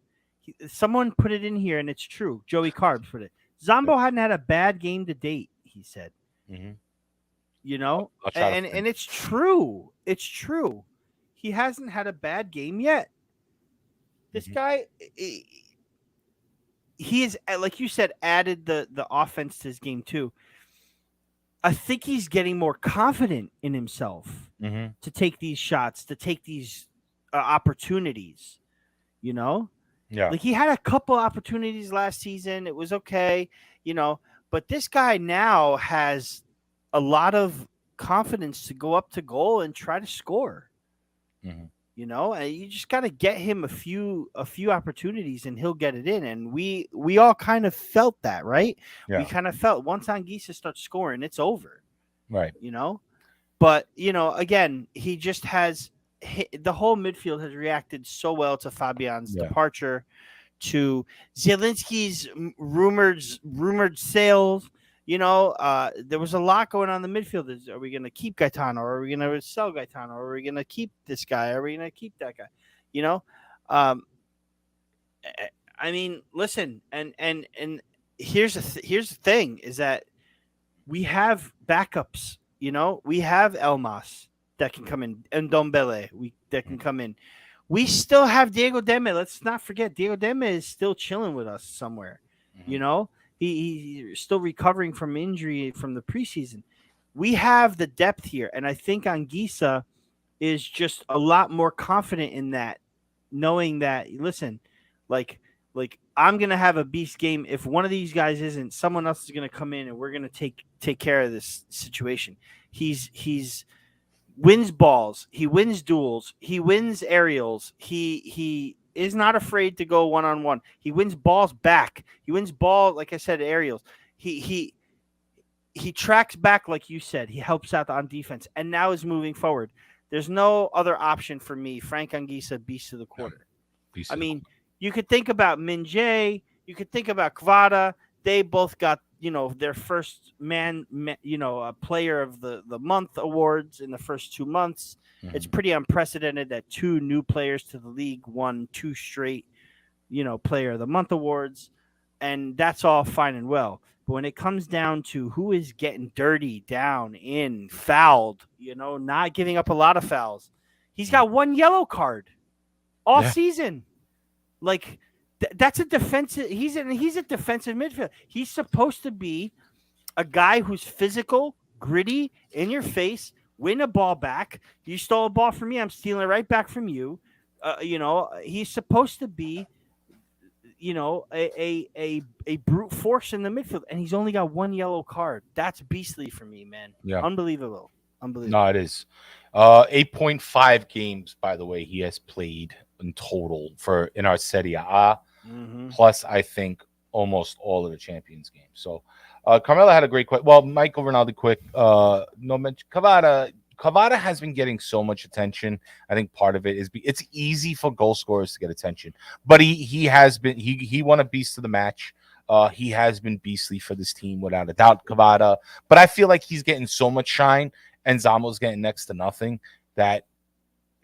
Someone put it in here, and it's true. Joey Carbs put it. Zombo hadn't had a bad game to date, he said. You know, and it's true. It's true. He hasn't had a bad game yet. This guy, he is, like you said, added the offense to his game too. I think he's getting more confident in himself to take these shots, to take these opportunities. You know, like he had a couple opportunities last season. It was okay, you know, but this guy now has a lot of confidence to go up to goal and try to score. You know, and you just got to get him a few opportunities, and he'll get it in. And we all kind of felt that, right? Yeah. We kind of felt once Anguissa starts scoring, it's over, right? You know, but you know, again, he just has the whole midfield has reacted so well to Fabian's departure, to Zielinski's rumored sales. There was a lot going on in the midfield. Are we going to keep Gaetano? Or are we going to sell Gaetano? Or are we going to keep this guy? Are we going to keep that guy? You know, um, I mean, listen, and here's here's the thing: is that we have backups. We have Elmas that can come in, and Dombele that can come in. We still have Diego Demme. Let's not forget Diego Demme is still chilling with us somewhere. He's still recovering from injury from the preseason. We have the depth here, and I think Anguissa is just a lot more confident in that, knowing that listen, like I'm gonna have a beast game. If one of these guys isn't, someone else is gonna come in, and we're gonna take care of this situation. He's wins balls, he wins duels, he wins aerials, he is not afraid to go one-on-one. He wins balls back. He wins ball, like I said, aerials. He tracks back, like you said. He helps out on defense, and now is moving forward. There's no other option for me. Frank Anguissa, beast of the quarter. I mean, you could think about Min-jae. You could think about Kvara. They both got, their first player of the month awards in the first 2 months. Mm-hmm. It's pretty unprecedented that 2 new players to the league won 2 straight, player of the month awards. And that's all fine and well. But when it comes down to who is getting dirty down in, fouled, not giving up a lot of fouls, he's got 1 yellow card all season. Like, that's a defensive. He's a defensive midfielder. He's supposed to be a guy who's physical, gritty, in your face, win a ball back. You stole a ball from me, I'm stealing it right back from you. He's supposed to be, a brute force in the midfield, and he's only got 1 yellow card. That's beastly for me, man. Yeah, unbelievable. No, it is. 8.5 games, by the way, he has played in total in our Serie A. Mm-hmm. Plus, I think almost all of the Champions games. So, Carmelo had a great question. Well, Michael Ronaldo, quick. No mention. Kvara has been getting so much attention. I think part of it is it's easy for goal scorers to get attention, but he has been he won a beast of the match. He has been beastly for this team without a doubt, Kvara. But I feel like he's getting so much shine, and Zamo's getting next to nothing that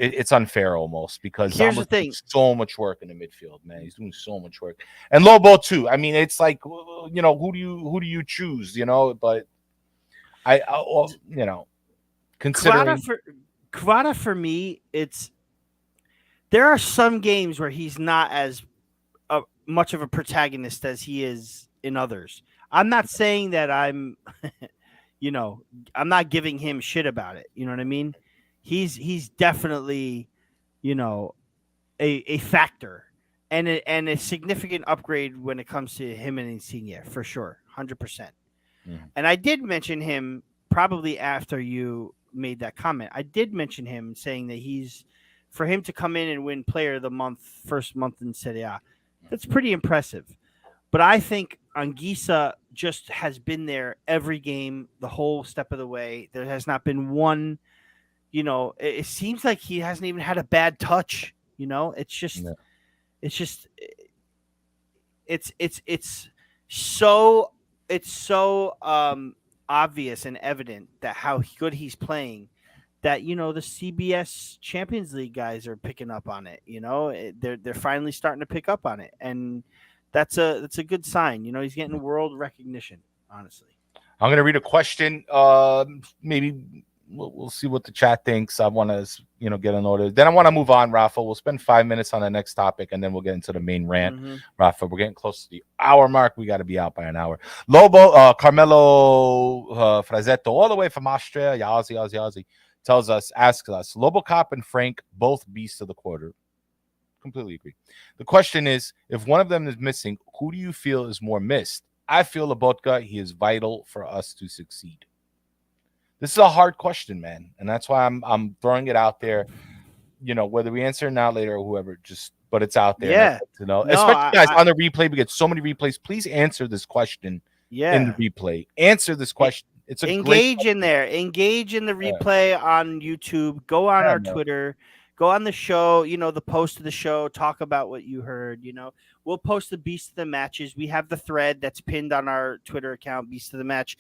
it's unfair almost, because here's the thing: so much work in the midfield, man. He's doing so much work, and Lobo too. I mean, it's like, who do you choose? But I considering Kvara for me, there are some games where he's not as much of a protagonist as he is in others. I'm not saying that I'm not giving him shit about it. You know what I mean? He's definitely, a factor and a significant upgrade when it comes to him and Insigne, for sure, 100%. Mm-hmm. And I did mention him probably after you made that comment. I did mention him, saying that for him to come in and win Player of the Month, first month in Serie A, that's pretty impressive. But I think Anguissa just has been there every game, the whole step of the way. There has not been one. It seems like he hasn't even had a bad touch. It's just, it's so obvious and evident that how good he's playing, that the CBS Champions League guys are picking up on it. They're finally starting to pick up on it, and that's a good sign. He's getting world recognition. Honestly, I'm gonna read a question. Maybe. We'll see what the chat thinks. I want to, get an order. Then I want to move on, Rafa. We'll spend 5 minutes on the next topic, and then we'll get into the main rant. Mm-hmm. Rafa, we're getting close to the hour mark. We got to be out by an hour. Lobo, Carmelo Frazetto, all the way from Austria, Yazi, asks us, Lobo Cop and Frank, both beasts of the quarter. Completely agree. The question is, if one of them is missing, who do you feel is more missed? I feel Lobotka. He is vital for us to succeed. This is a hard question, man, and that's why I'm throwing it out there. Whether we answer it now, later, or whoever, but it's out there. Yeah, especially guys on the replay. We get so many replays. Please answer this question. Yeah, in the replay, answer this question. It's engage in there. Engage in the replay on YouTube. Go on our Twitter. Go on the show, the post of the show, talk about what you heard. We'll post the Beast of the Matches. We have the thread that's pinned on our Twitter account, Beast of the Match.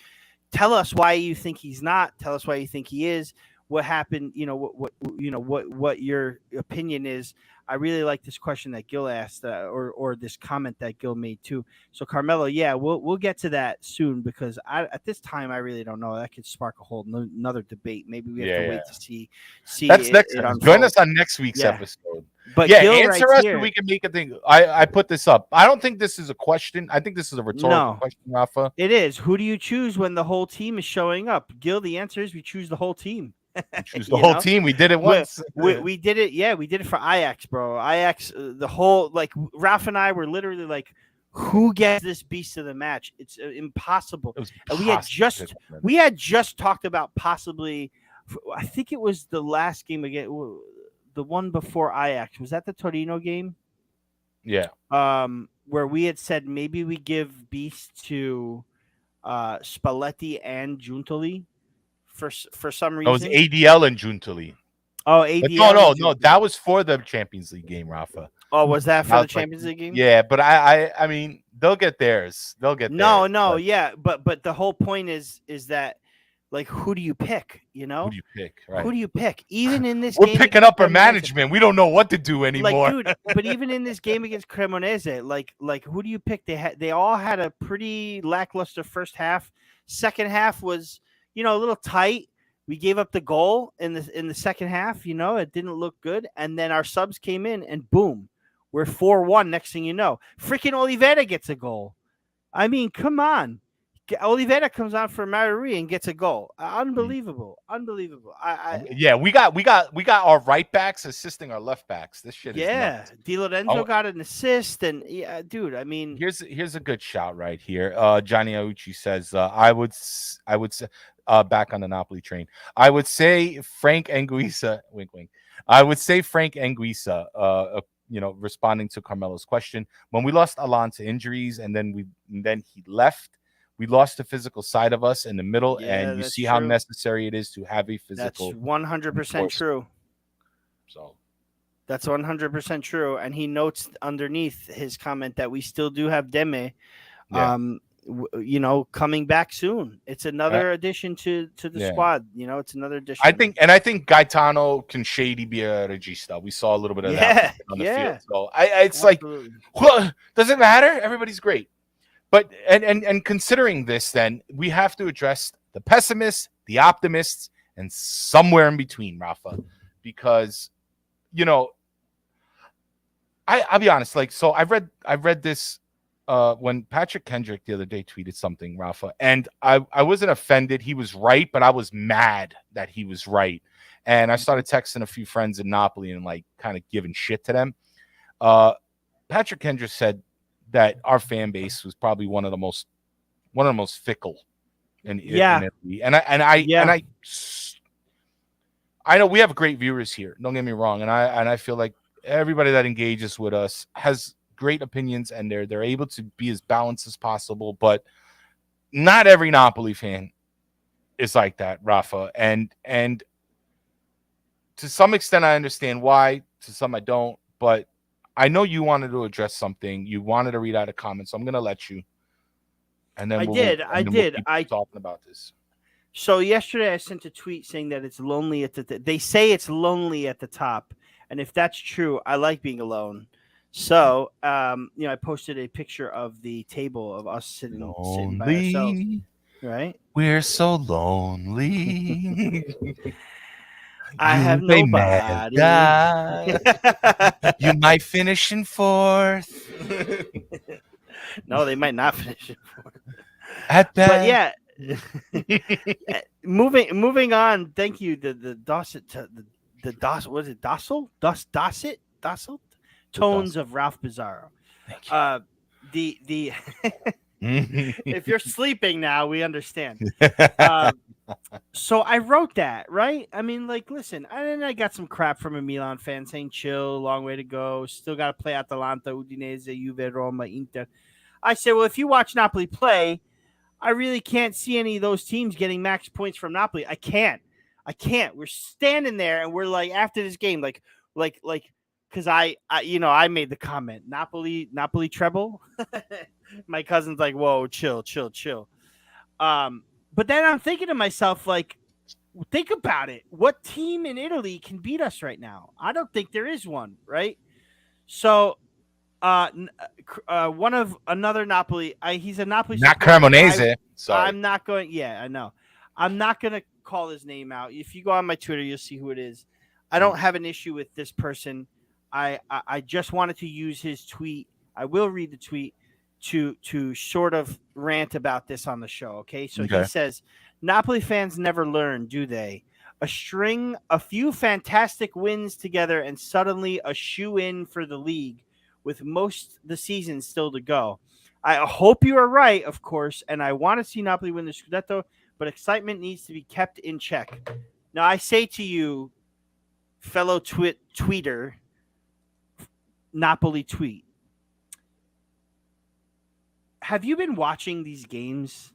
Tell us why you think he's not. Tell us why you think he is. What happened? What your opinion is. I really like this question that Gil asked, or this comment that Gil made too. So Carmelo, yeah, we'll get to that soon because at this time I really don't know. That could spark a whole another debate. Maybe we have to wait to see. That's next. Join us on next week's episode. But Gil answer us so we can make a thing. I put this up. I don't think this is a question. I think this is a rhetorical question, Rafa. It is. Who do you choose when the whole team is showing up? Gil, the answer is we choose the whole team. We choose the whole team. We did it once. We did it. Yeah, we did it for Ajax, bro. Ajax, the whole Ralph and I were literally like, who gets this Beast of the Match? It's impossible. And we had just talked about possibly. I think it was the last game again. The one before Ajax. Was that the Torino game? Yeah. Where we had said maybe we give Beast to Spalletti and Giuntoli for some reason. It was ADL and Giuntoli. Oh, ADL. No. That was for the Champions League game, Rafa. Oh, was that for the Champions League game? Yeah, but I mean, they'll get theirs. They'll get theirs. No, yeah, but the whole point is that. Like, who do you pick? Who do you pick? Right. Who do you pick? Even in this game, we're picking up our management. We don't know what to do anymore. Like, dude, but even in this game against Cremonese, like who do you pick? They all had a pretty lackluster first half. Second half was, a little tight. We gave up the goal in the second half. It didn't look good. And then our subs came in, and boom, we're 4-1. Next thing you know, freaking Oliveira gets a goal. I mean, come on. Oliveira comes on for Mariri and gets a goal. Unbelievable. Yeah, we got our right backs assisting our left backs. This shit is nuts. Di Lorenzo got an assist, and dude, I mean, here's a good shout right here. Johnny Aucci says, I would say back on the Napoli train. I would say Frank Anguissa, wink wink. I would say Frank Anguissa, responding to Carmelo's question. When we lost Alan to injuries and then he left, we lost the physical side of us in the middle, and you see how necessary it is to have a physical. That's 100% true. So that's 100% true. And he notes underneath his comment that we still do have Deme, coming back soon. It's another addition to the squad. It's another addition. I think Gaetano can shady be a regista. We saw a little bit of that on the field. So it's absolutely. Well, does it matter? Everybody's great. But and considering this, then we have to address the pessimists, the optimists, and somewhere in between, Rafa, because I'll be honest. So I read this when Patrick Kendrick the other day tweeted something, Rafa, and I wasn't offended. He was right, but I was mad that he was right, and I started texting a few friends in Napoli and kind of giving shit to them. Patrick Kendrick said that our fan base was probably one of the most fickle in Italy. And I know we have great viewers here. Don't get me wrong. And I feel like everybody that engages with us has great opinions and they're able to be as balanced as possible. But not every Napoli fan is like that, Rafa. And to some extent, I understand why. To some, I don't. But I know you wanted to address something. You wanted to read out a comment, so I'm going to let you. And then I did. We'll keep talking about this. So yesterday I sent a tweet saying that it's lonely they say it's lonely at the top, and if that's true, I like being alone. So, I posted a picture of the table of us sitting by ourselves. Right? We're so lonely. I have nobody. You might finish in fourth. No, they might not finish in fourth. At best. But yeah, moving on. Thank you. The docile tones of Ralph Pizarro. Thank you. If you're sleeping now, we understand. So I wrote that, right? I mean, listen, I got some crap from a Milan fan saying chill, long way to go. Still got to play Atalanta, Udinese, Juve, Roma, Inter. I said, well, if you watch Napoli play, I really can't see any of those teams getting max points from Napoli. I can't. We're standing there and we're after this game, because I made the comment Napoli treble. My cousin's like, whoa, chill, chill, chill. But then I'm thinking to myself, like, think about it. What team in Italy can beat us right now? I don't think there is one, right? So, one of another Napoli. He's a Napoli Not supporter. Cremonese. Sorry. I'm not going. Yeah, I know. I'm not going to call his name out. If you go on my Twitter, you'll see who it is. I don't have an issue with this person. I just wanted to use his tweet. I will read the tweet to sort of rant about this on the show. Okay, so he Okay. says Napoli fans never learn, do they? A few fantastic wins together, and suddenly a shoe in for the league with most the season still to go. I hope you are right, of course, and I want to see Napoli win the Scudetto, but excitement needs to be kept in check. Now, I say to you, fellow tweeter, Napoli tweet, have you been watching these games?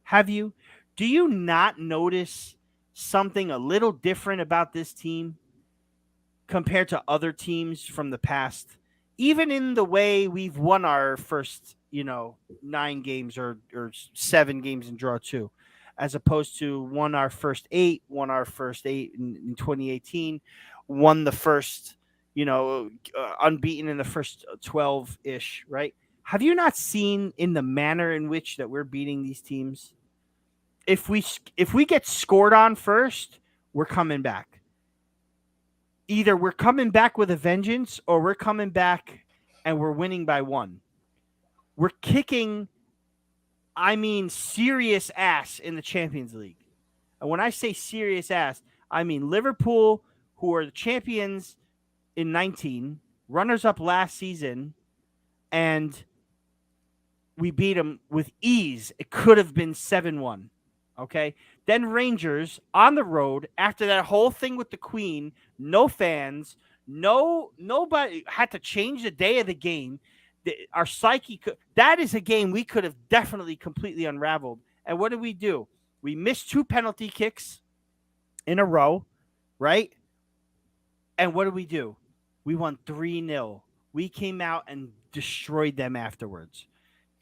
Have you? Do you not notice something a little different about this team compared to other teams from the past? Even in the way we've won our first, 9 games or 7 games and draw 2, as opposed to won our first 8 in 2018, won the first, unbeaten in the first 12 ish, right? Have you not seen in the manner in which that we're beating these teams? If we get scored on first, we're coming back. Either we're coming back with a vengeance or we're coming back and we're winning by 1. We're kicking, serious ass in the Champions League. And when I say serious ass, I mean Liverpool, who are the champions in 19, runners up last season, and we beat them with ease. It could have been 7-1. Okay. Then Rangers on the road after that whole thing with the Queen, no fans, nobody had to change the day of the game. Our psyche that is a game we could have definitely completely unraveled. And what did we do? We missed 2 penalty kicks in a row, right? And what did we do? We won 3-0. We came out and destroyed them afterwards.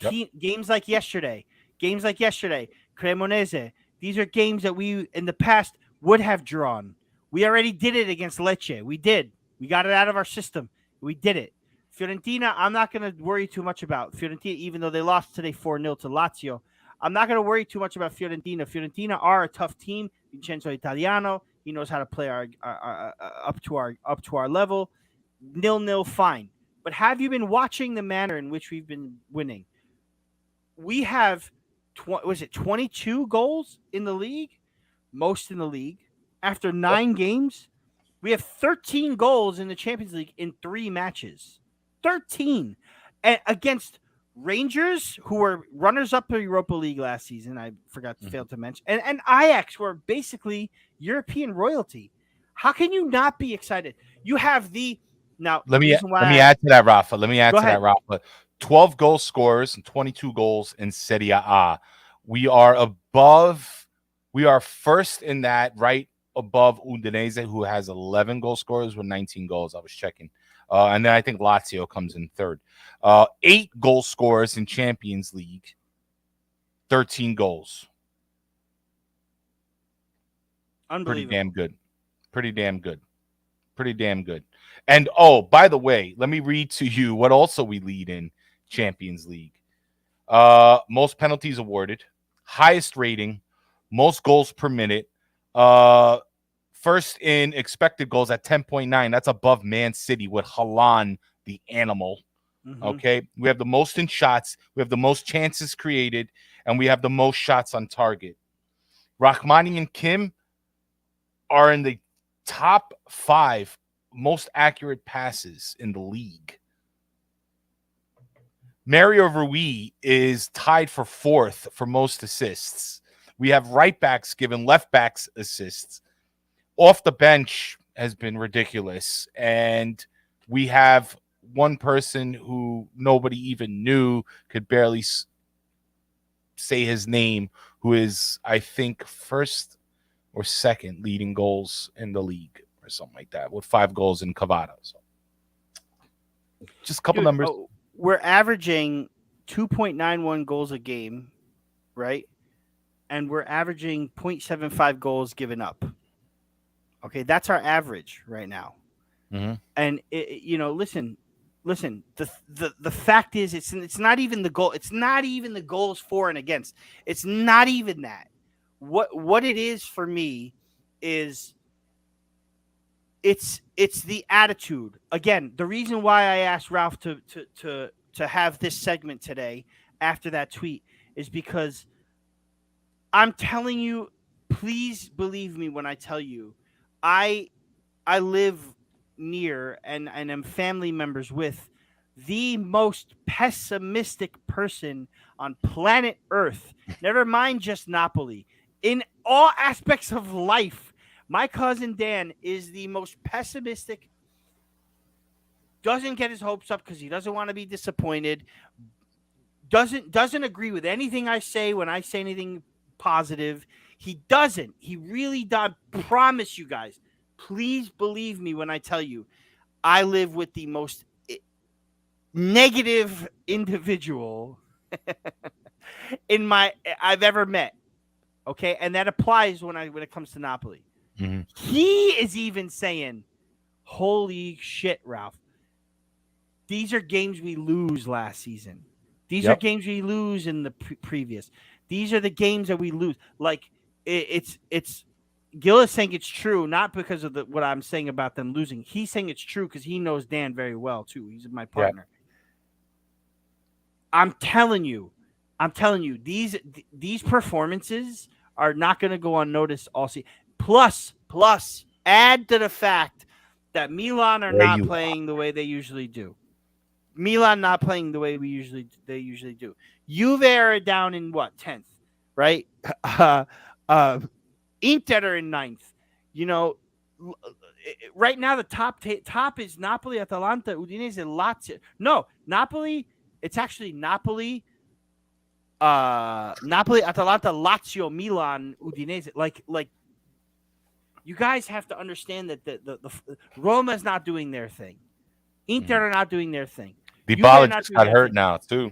Yep. Games like yesterday, Cremonese, these are games that we in the past would have drawn. We already did it against Lecce. We did. We got it out of our system. We did it. Fiorentina, I'm not going to worry too much about. Fiorentina, even though they lost today 4-0 to Lazio. I'm not going to worry too much about Fiorentina. Fiorentina are a tough team. Vincenzo Italiano, he knows how to play our up to our level. 0-0, fine. But have you been watching the manner in which we've been winning? We have 22 goals in the league, most in the league. After 9 games, we have 13 goals in the Champions League in 3 matches. 13 against Rangers, who were runners-up to Europa League last season. I failed to mention, and Ajax, who are basically European royalty. How can you not be excited? You have now. Let me add to that, Rafa. 12 goal scorers and 22 goals in Serie A. We are first in that, right above Udinese, who has 11 goal scorers with 19 goals. I was checking. And then I think Lazio comes in third. 8 goal scorers in Champions League, 13 goals. Unbelievable. Pretty damn good. And, by the way, let me read to you what also we lead in Champions League. Most penalties awarded, highest rating, most goals per minute, first in expected goals at 10.9. That's above Man City with Haaland, the animal. Mm-hmm. Okay. We have the most in shots. We have the most chances created, and we have the most shots on target. Rahmani and Kim are in the top 5 most accurate passes in the league. Mario Rui is tied for 4th for most assists. We have right backs giving left backs assists. Off the bench has been ridiculous. And we have one person who nobody even knew, could barely say his name, who is, I think, first or second leading goals in the league or something like that with 5 goals in Cavada. So just a couple Dude, numbers. we're averaging 2.91 goals a game, right? And we're averaging 0.75 goals given up. Okay, that's our average right now. Mm-hmm. And listen. The fact is, it's not even the goal. It's not even the goals for and against. It's not even that. What it is for me is it's the attitude. Again, the reason why I asked Ralph to have this segment today after that tweet is because I'm telling you, please believe me when I tell you, I live near and am family members with the most pessimistic person on planet Earth. Never mind just Napoli. In all aspects of life, my cousin Dan is the most pessimistic. Doesn't get his hopes up because he doesn't want to be disappointed. Doesn't agree with anything I say when I say anything positive. He doesn't. He really does. Promise you guys. Please believe me when I tell you, I live with the most negative individual I've ever met. Okay, and that applies when it comes to Napoli. Mm-hmm. He is even saying, "Holy shit, Ralph! These are games we lose last season. These are games we lose in the previous. These are the games that we lose. Like it's." Gil is saying it's true, not because of what I'm saying about them losing. He's saying it's true because he knows Dan very well, too. He's my partner. Yeah. I'm telling you, these performances are not going to go unnoticed all season. Plus, add to the fact that Milan are not playing the way they usually do. Milan not playing the way they usually do. Juve are down in what, 10th, right? Inter are in 9th. Right now the top is Napoli, Atalanta, Udinese, Lazio. No, Napoli. It's actually Napoli, Atalanta, Lazio, Milan, Udinese. Like you guys have to understand that the Roma's not doing their thing. Inter are not doing their thing. Dybala just got hurt now too,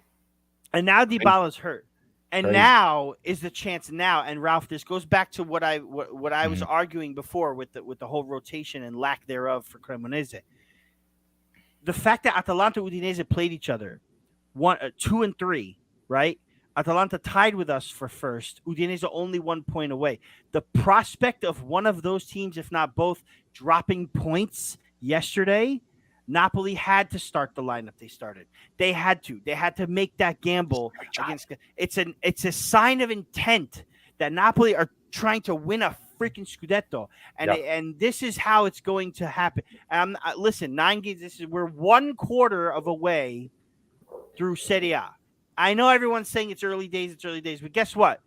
and now Dybala's hurt. And now is the chance now. And Ralph, this goes back to what I was arguing before with the whole rotation and lack thereof for Cremonese. The fact that Atalanta and Udinese played each other 2 and 3, right? Atalanta tied with us for first. Udinese only 1 point away. The prospect of one of those teams, if not both, dropping points yesterday, Napoli had to start the lineup they started. They had to make that gamble against. It's a sign of intent that Napoli are trying to win a freaking Scudetto, and this is how it's going to happen. Listen, 9 games. We're 1 quarter of a way through Serie A. I know everyone's saying it's early days, but guess what?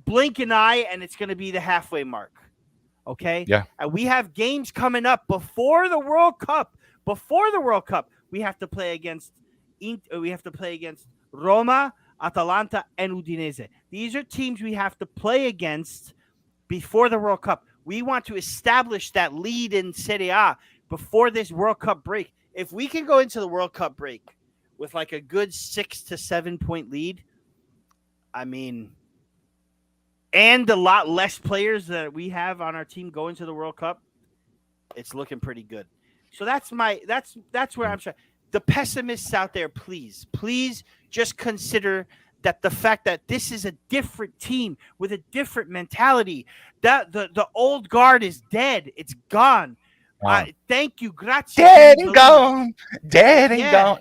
Blink an eye, and it's going to be the halfway mark. Okay. Yeah. And we have games coming up before the World Cup. We have to play against Roma, Atalanta, and Udinese. These are teams we have to play against before the World Cup. We want to establish that lead in Serie A before this World Cup break. If we can go into the World Cup break with like a good 6 to 7 point lead, I mean, and a lot less players that we have on our team going to the World Cup, it's looking pretty good. So that's where I'm trying. The pessimists out there, please just consider that the fact that this is a different team with a different mentality. That the old guard is dead. It's gone. Thank you. Grazie. Dead and gone.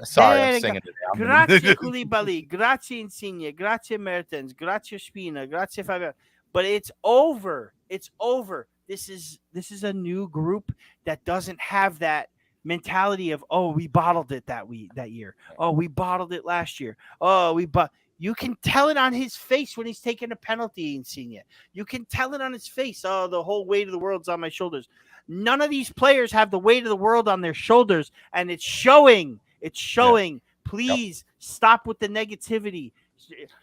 Sorry, I'm singing it. Grazie Koulibaly. Grazie Insigne. Grazie Mertens. Grazie Spina. Grazie Fabio. But it's over. It's over. This is a new group that doesn't have that mentality of, oh, we bottled it that year. Oh, we bottled it last year. Oh, you can tell it on his face when he's taking a penalty, Insigne. You can tell it on his face. Oh, the whole weight of the world's on my shoulders. None of these players have the weight of the world on their shoulders, and it's showing. It's showing. Yeah. Please stop with the negativity.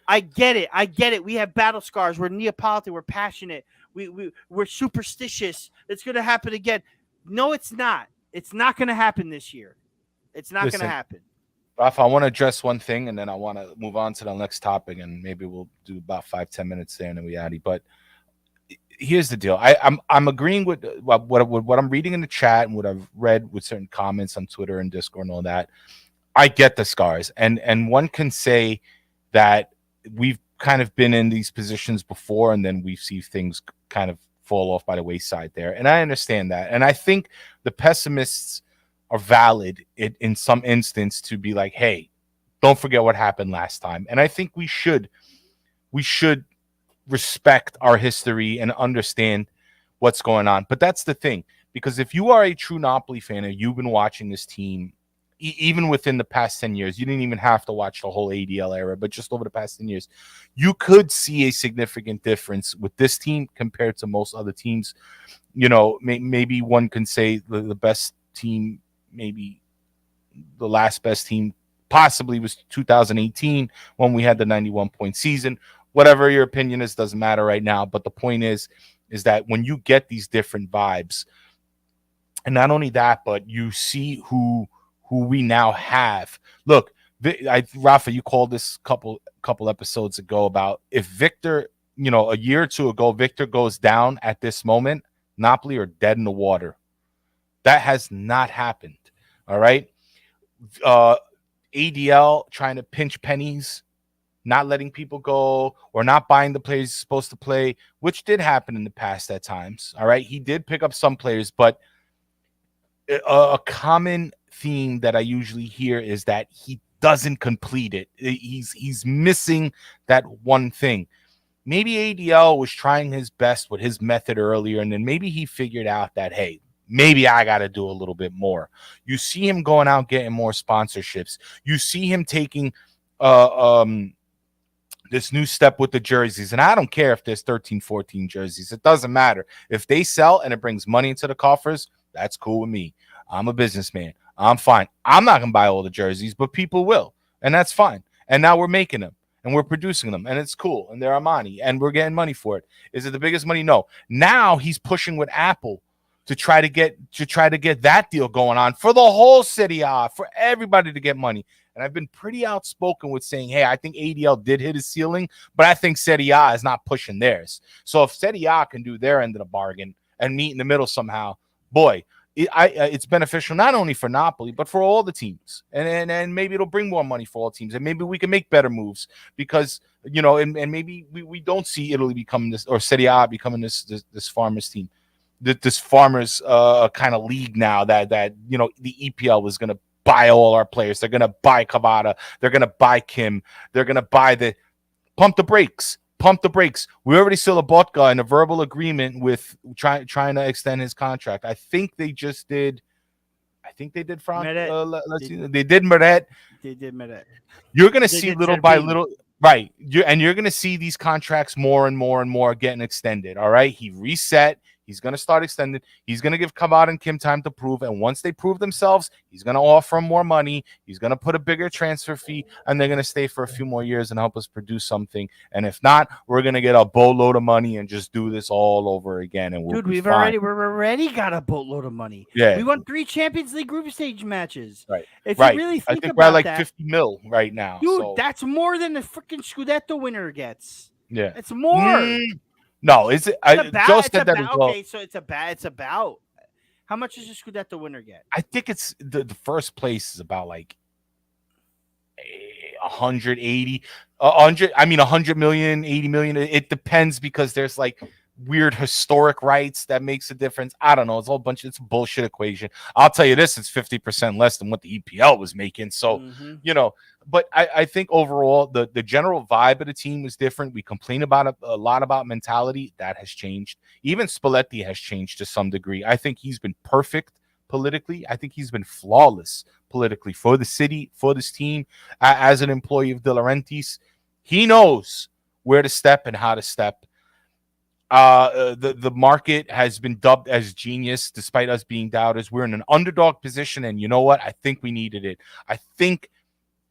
I get it. We have battle scars. We're Neapolitan. We're passionate. we're superstitious. It's going to happen again. No, it's not. It's not going to happen this year. It's not going to Listen, happen. Rafa, I want to address one thing, and then I want to move on to the next topic, and maybe we'll do about 5-10 minutes there, and then we out. But here's the deal. I'm agreeing with what I'm reading in the chat and what I've read with certain comments on Twitter and Discord and all that. I get the scars, and one can say that we've kind of been in these positions before, and then we see things kind of fall off by the wayside there, and I understand that, and I think the pessimists are valid in some instance to be like, hey, don't forget what happened last time, and I think we should respect our history and understand what's going on. But that's the thing, because if you are a true Napoli fan and you've been watching this team even within the past 10 years, you didn't even have to watch the whole ADL era, but just over the past 10 years, you could see a significant difference with this team compared to most other teams. You know, maybe one can say the best team, maybe the last best team possibly was 2018 when we had the 91-point season. Whatever your opinion is, doesn't matter right now. But the point is that when you get these different vibes, and not only that, but you see who we now have. Look, Rafa, you called this couple episodes ago about if Victor, a year or two ago, Victor goes down at this moment, Napoli are dead in the water. That has not happened. All right. ADL trying to pinch pennies, not letting people go or not buying the players he's supposed to play, which did happen in the past at times. All right. He did pick up some players, but a common theme that I usually hear is that he doesn't complete it. He's missing that one thing. Maybe ADL was trying his best with his method earlier, and then maybe he figured out that, hey, maybe I got to do a little bit more. You see him going out getting more sponsorships. You see him taking this new step with the jerseys. And I don't care if there's 13, 14 jerseys. It doesn't matter. If they sell and it brings money into the coffers, that's cool with me. I'm a businessman. I'm fine. I'm not going to buy all the jerseys, but people will. And that's fine. And now we're making them and we're producing them and it's cool. And they're Armani and we're getting money for it. Is it the biggest money? No. Now he's pushing with Apple to try to get that deal going on for the whole Serie A, for everybody to get money. And I've been pretty outspoken with saying, hey, I think ADL did hit his ceiling, but I think Serie A is not pushing theirs. So if Serie A can do their end of the bargain and meet in the middle somehow, boy, it's beneficial not only for Napoli, but for all the teams. And maybe it'll bring more money for all teams. And maybe we can make better moves because, and maybe we don't see Italy becoming this, or Serie A becoming this farmers team. This farmers kind of league now that the EPL was going to buy all our players. They're going to buy Cavada. They're going to buy Kim. They're going to buy pump the brakes. We already still a Botka in a verbal agreement with trying to extend his contract. I think they just did. Frank. They did Meret. They did Meret. You're going to see little by little. Right. You're going to see these contracts more and more and more getting extended. All right. He reset. He's going to start extending. He's going to give Cavada and Kim time to prove. And once they prove themselves, he's going to offer them more money. He's going to put a bigger transfer fee, and they're going to stay for a few more years and help us produce something. And if not, we're going to get a boatload of money and just do this all over again. And we're already got a boatload of money. Yeah. We won 3 Champions League group stage matches. Right. If you really think I think about we're like that, 50 mil right now. Dude, that's more than the freaking Scudetto winner gets. Yeah. It's more. No, is it? Joe said that as well. Okay, so it's about. How much does the Scudetto winner get? I think it's the first place is about like 180, 100. I mean, 100 million, 80 million. It depends because there's like weird historic rights that makes a difference. I don't know. It's a whole bunch. It's a bullshit equation. I'll tell you this: it's 50% less than what the EPL was making. So But I think overall the general vibe of the team was different. We complain about a lot about mentality. That has changed. Even Spalletti has changed to some degree. I think he's been perfect politically. I think he's been flawless politically for the city, for this team. As an employee of De Laurentiis, he knows where to step and how to step. The market has been dubbed as genius despite us being doubters. We're in an underdog position, and you know what? I think we needed it. I think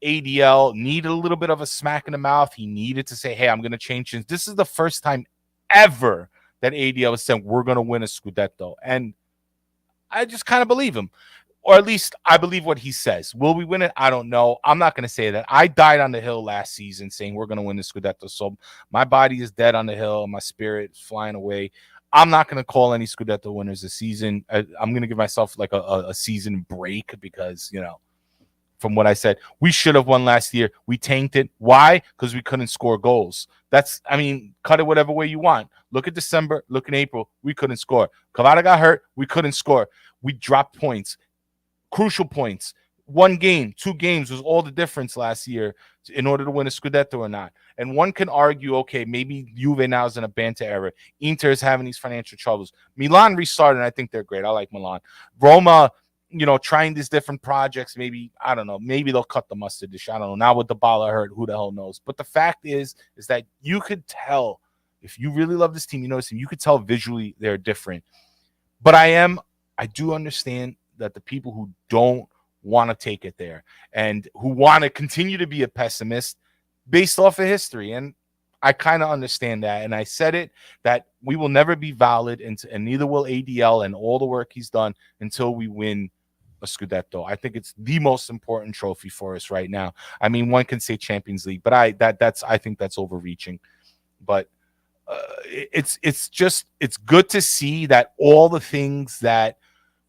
ADL needed a little bit of a smack in the mouth. He needed to say, hey, I'm going to change things. This is the first time ever that ADL was saying we're going to win a Scudetto, and I just kind of believe him, or at least I believe what he says. Will we win it? I don't know. I'm not going to say that. I died on the hill last season saying we're going to win the Scudetto, so my body is dead on the hill, my spirit is flying away. I'm not going to call any Scudetto winners this season. I'm going to give myself like a season break because, from what I said, we should have won last year. We tanked it. Why? Because we couldn't score goals. Cut it whatever way you want. Look at December. Look at April. We couldn't score. Cavada got hurt. We couldn't score. We dropped points, crucial points. 1 game, 2 games was all the difference last year in order to win a Scudetto or not. And one can argue, okay, maybe Juve now is in a Banta era. Inter is having these financial troubles. Milan restarted, and I think they're great. I like Milan. Roma, trying these different projects. Maybe, I don't know, maybe they'll cut the mustard dish. I don't know. Now with Dybala hurt, who the hell knows? But the fact is that you could tell, if you really love this team, you know this team, you could tell visually they're different. But I do understand that the people who don't want to take it there and who want to continue to be a pessimist based off of history, and I kind of understand that. And I said it, that we will never be valid, and neither will ADL and all the work he's done until we win a Scudetto. I think it's the most important trophy for us right now. I mean, one can say Champions League, but I think that's overreaching. But it's good to see that all the things that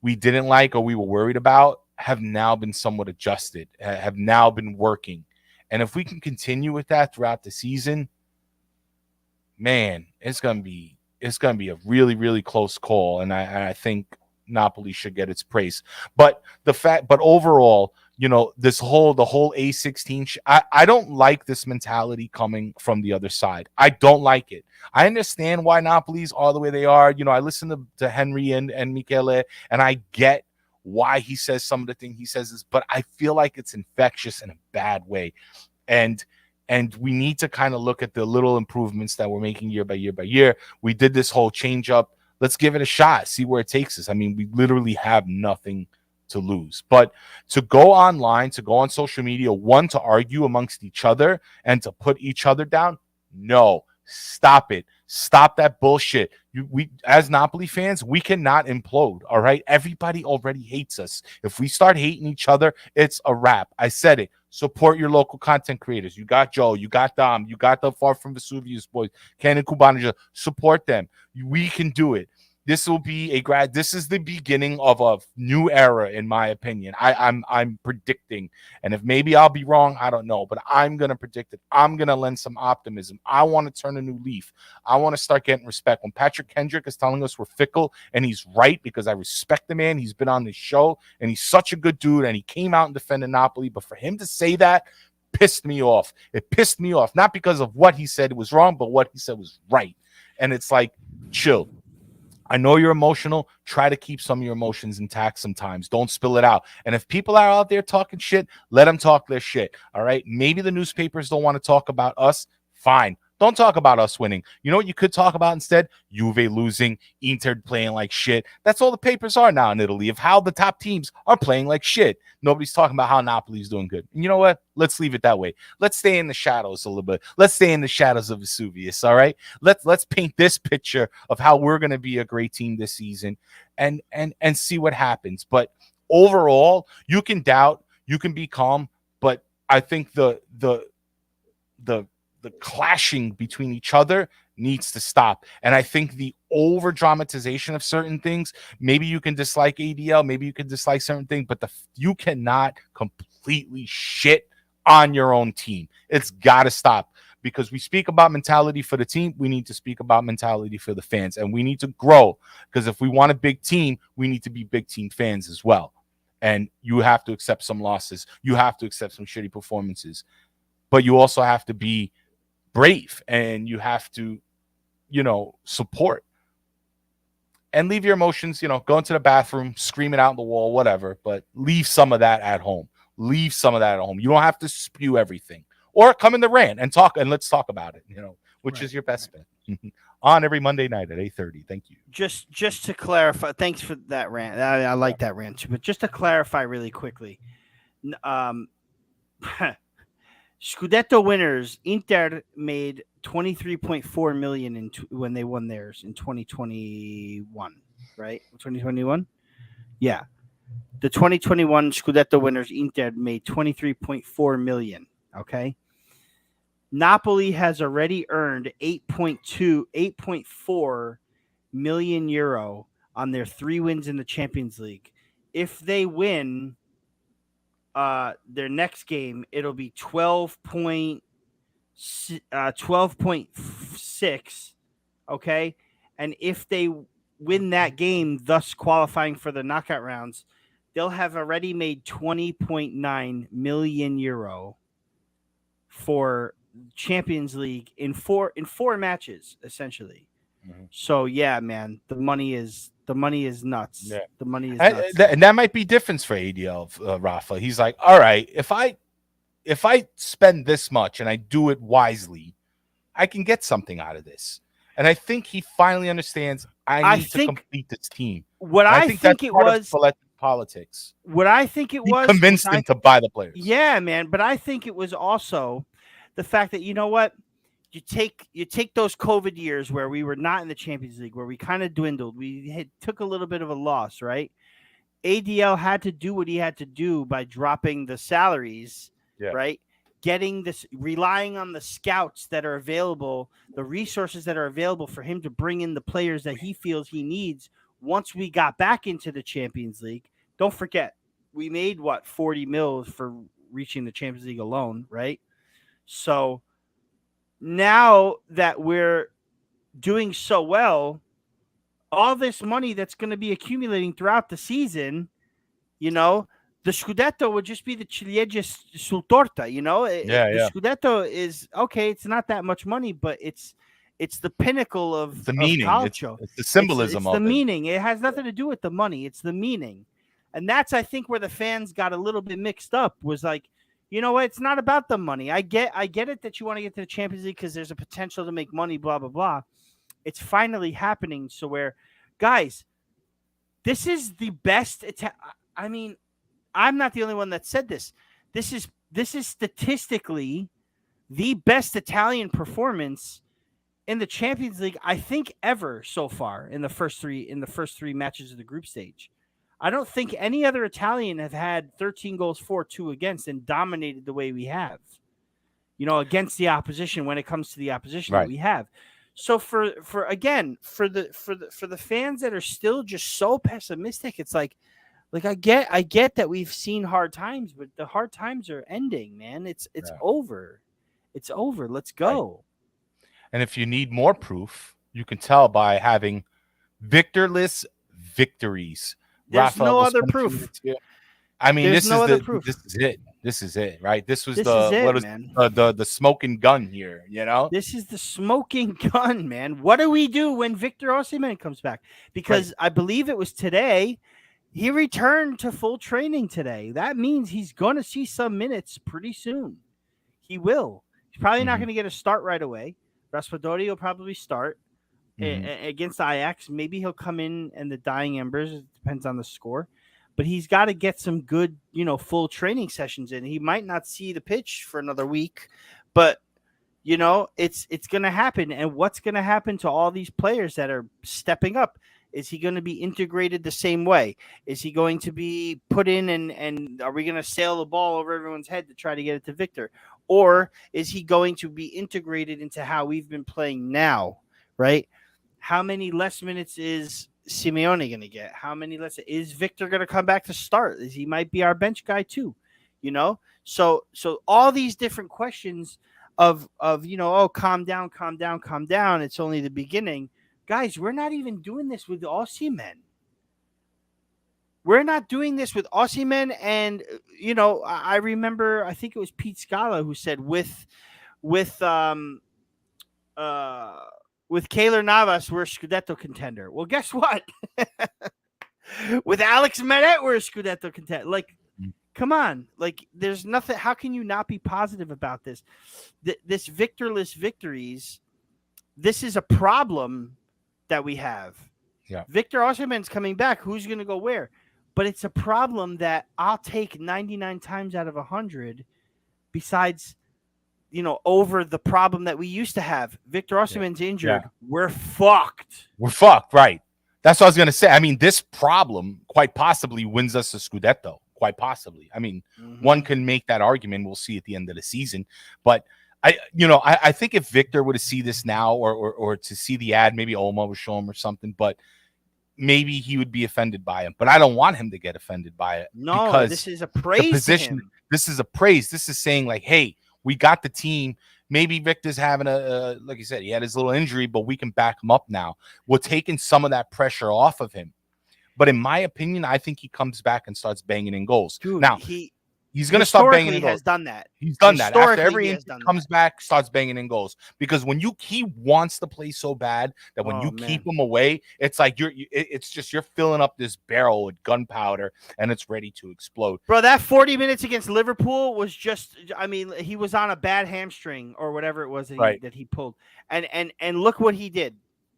we didn't like or we were worried about have now been somewhat adjusted, have now been working. And if we can continue with that throughout the season, man, it's gonna be a really, really close call. And I think Napoli should get its praise. But overall, the whole A16, I don't like this mentality coming from the other side. I don't like it. I understand why Napoli's are the way they are. I listen to Henry and Michele, and I get why he says some of the things he says, but I feel like it's infectious in a bad way. And we need to kind of look at the little improvements that we're making year by year by year. We did this whole change up. Let's give it a shot, see where it takes us. I mean, we literally have nothing to lose. But to go online, to go on social media, to argue amongst each other and to put each other down, no, stop it. Stop that bullshit. We, as Napoli fans, we cannot implode, all right? Everybody already hates us. If we start hating each other, it's a wrap. I said it. Support your local content creators. You got Joe, you got Dom, you got the Far From Vesuvius boys, Ken and Kubanija. Support them. We can do it. This will be this is the beginning of a new era, in my opinion. I'm predicting, and if maybe I'll be wrong, I don't know, but I'm gonna predict it. I'm gonna lend some optimism. I want to turn a new leaf. I want to start getting respect. When Patrick Kendrick is telling us we're fickle, and he's right, because I respect the man. He's been on this show, and he's such a good dude, and he came out and defended Napoli. But for him to say that pissed me off. It pissed me off, not because of what he said was wrong, but what he said was right. And it's like, chill. I know you're emotional. Try to keep some of your emotions intact sometimes. Don't spill it out. And if people are out there talking shit, let them talk their shit. All right. Maybe the newspapers don't want to talk about us. Fine. Don't talk about us winning. You know what you could talk about instead? Juve losing, Inter playing like shit. That's all the papers are now in Italy, of how the top teams are playing like shit. Nobody's talking about how Napoli's doing good. And you know what? Let's leave it that way. Let's stay in the shadows a little bit. Let's stay in the shadows of Vesuvius, all right? Let's paint this picture of how we're going to be a great team this season and see what happens. But overall, you can doubt, you can be calm, but I think the clashing between each other needs to stop. And I think the over dramatization of certain things, maybe you can dislike ADL, maybe you can dislike certain things, but you cannot completely shit on your own team. It's got to stop, because we speak about mentality for the team. We need to speak about mentality for the fans, and we need to grow, because if we want a big team, we need to be big team fans as well. And you have to accept some losses. You have to accept some shitty performances, but you also have to be brave, and you have to, support and leave your emotions, go into the bathroom, scream it out in the wall, whatever, but leave some of that at home. Leave some of that at home. You don't have to spew everything, or come in the rant and talk, and let's talk about it, which is your best bet. On every Monday night at 8:30. Thank you. Just to clarify, thanks for that rant. I like that rant too, but just to clarify really quickly, Scudetto winners, Inter made 23.4 million when they won theirs in 2021, right? 2021? Yeah. The 2021 Scudetto winners Inter made 23.4 million, okay? Napoli has already earned 8.4 million euro on their 3 wins in the Champions League. If they win their next game, it'll be 12.6, okay? And if they win that game, thus qualifying for the knockout rounds, they'll have already made 20.9 million euro for Champions League in four matches, essentially. Mm-hmm. So yeah, man, the money is nuts. Yeah. The money is nuts. And that might be difference for ADL, Rafa. He's like, all right, if I spend this much and I do it wisely, I can get something out of this. And I think he finally understands I need to complete this team. What and I think it was politics. What I think it was convinced him to buy the players. Yeah, man. But I think it was also the fact that, you know what? You take those COVID years where we were not in the Champions League, where we kind of dwindled. We took a little bit of a loss, right? ADL had to do what he had to do by dropping the salaries, right? Getting this, relying on the scouts that are available, the resources that are available for him to bring in the players that he feels he needs. Once we got back into the Champions League, don't forget, we made 40 mil for reaching the Champions League alone, right? So now that we're doing so well, all this money that's going to be accumulating throughout the season, you know, the Scudetto would just be the ciliegia sul torta, you know? The Scudetto is, okay, it's not that much money, but it's the pinnacle of the meaning. Calcio. It's the symbolism of the meaning. It has nothing to do with the money. It's the meaning. And that's, I think, where the fans got a little bit mixed up, was like, you know what? It's not about the money. I get it that you want to get to the Champions League because there's a potential to make money, blah, blah, blah. It's finally happening. So where, guys, this is the best. I mean, I'm not the only one that said this. This is statistically the best Italian performance in the Champions League, I think, ever so far in the first three matches of the group stage. I don't think any other Italian have had 13 goals for, 2 against, and dominated the way we have, you know, against the opposition when it comes to the opposition that we have. So for the fans that are still just so pessimistic, it's like I get that we've seen hard times, but the hard times are ending, man. It's over. It's over. Let's go. Right. And if you need more proof, you can tell by having Victorless victories. There's no other proof. I mean, this is it. This is it, right? This was the smoking gun here, you know? This is the smoking gun, man. What do we do when Victor Osimhen comes back? Because I believe it was today, he returned to full training today. That means he's going to see some minutes pretty soon. He will. He's probably not going to get a start right away. Raspadori will probably start against Ajax. Maybe he'll come in and the dying embers. It depends on the score. But he's got to get some good, you know, full training sessions in. He might not see the pitch for another week, but, you know, it's going to happen. And what's going to happen to all these players that are stepping up? Is he going to be integrated the same way? Is he going to be put in and are we going to sail the ball over everyone's head to try to get it to Victor? Or is he going to be integrated into how we've been playing now, right? How many less minutes is Simeone going to get? How many less is Victor going to come back to start? He might be our bench guy too, you know? So all these different questions of, you know, oh, calm down. It's only the beginning. Guys, we're not even doing this with Osimhen. We're not doing this with Osimhen. And, you know, I remember, I think it was Pete Scala who said with Keylor Navas, we're a Scudetto contender. Well, guess what? With Alex Meret, we're a Scudetto contender. Like, come on. Like, there's nothing. How can you not be positive about this? This Victorless victories, this is a problem that we have. Yeah. Victor Osimhen's coming back. Who's going to go where? But it's a problem that I'll take 99 times out of 100 besides over the problem that we used to have. Victor Osimhen's injured. Yeah. We're fucked. We're fucked, right? That's what I was gonna say. I mean, this problem quite possibly wins us a Scudetto. Quite possibly. I mean, one can make that argument. We'll see at the end of the season. But I think if Victor were to see this now, or to see the ad, maybe Oma would show him or something. But maybe he would be offended by it. But I don't want him to get offended by it. No, because this is a praise position. to him. This is a praise. This is saying like, hey, we got the team. Maybe Victor's having like you said, he had his little injury, but we can back him up now. We're taking some of that pressure off of him. But in my opinion, I think he comes back and starts banging in goals. Dude, now, he's going to start banging in goals. Has done that. He's done that. After every injury comes back, starts banging in goals. Because when he wants to play so bad that when you keep him away, it's like it's just you're filling up this barrel with gunpowder and it's ready to explode. Bro, that 40 minutes against Liverpool was just, I mean, he was on a bad hamstring or whatever it was that he pulled. And look what he did.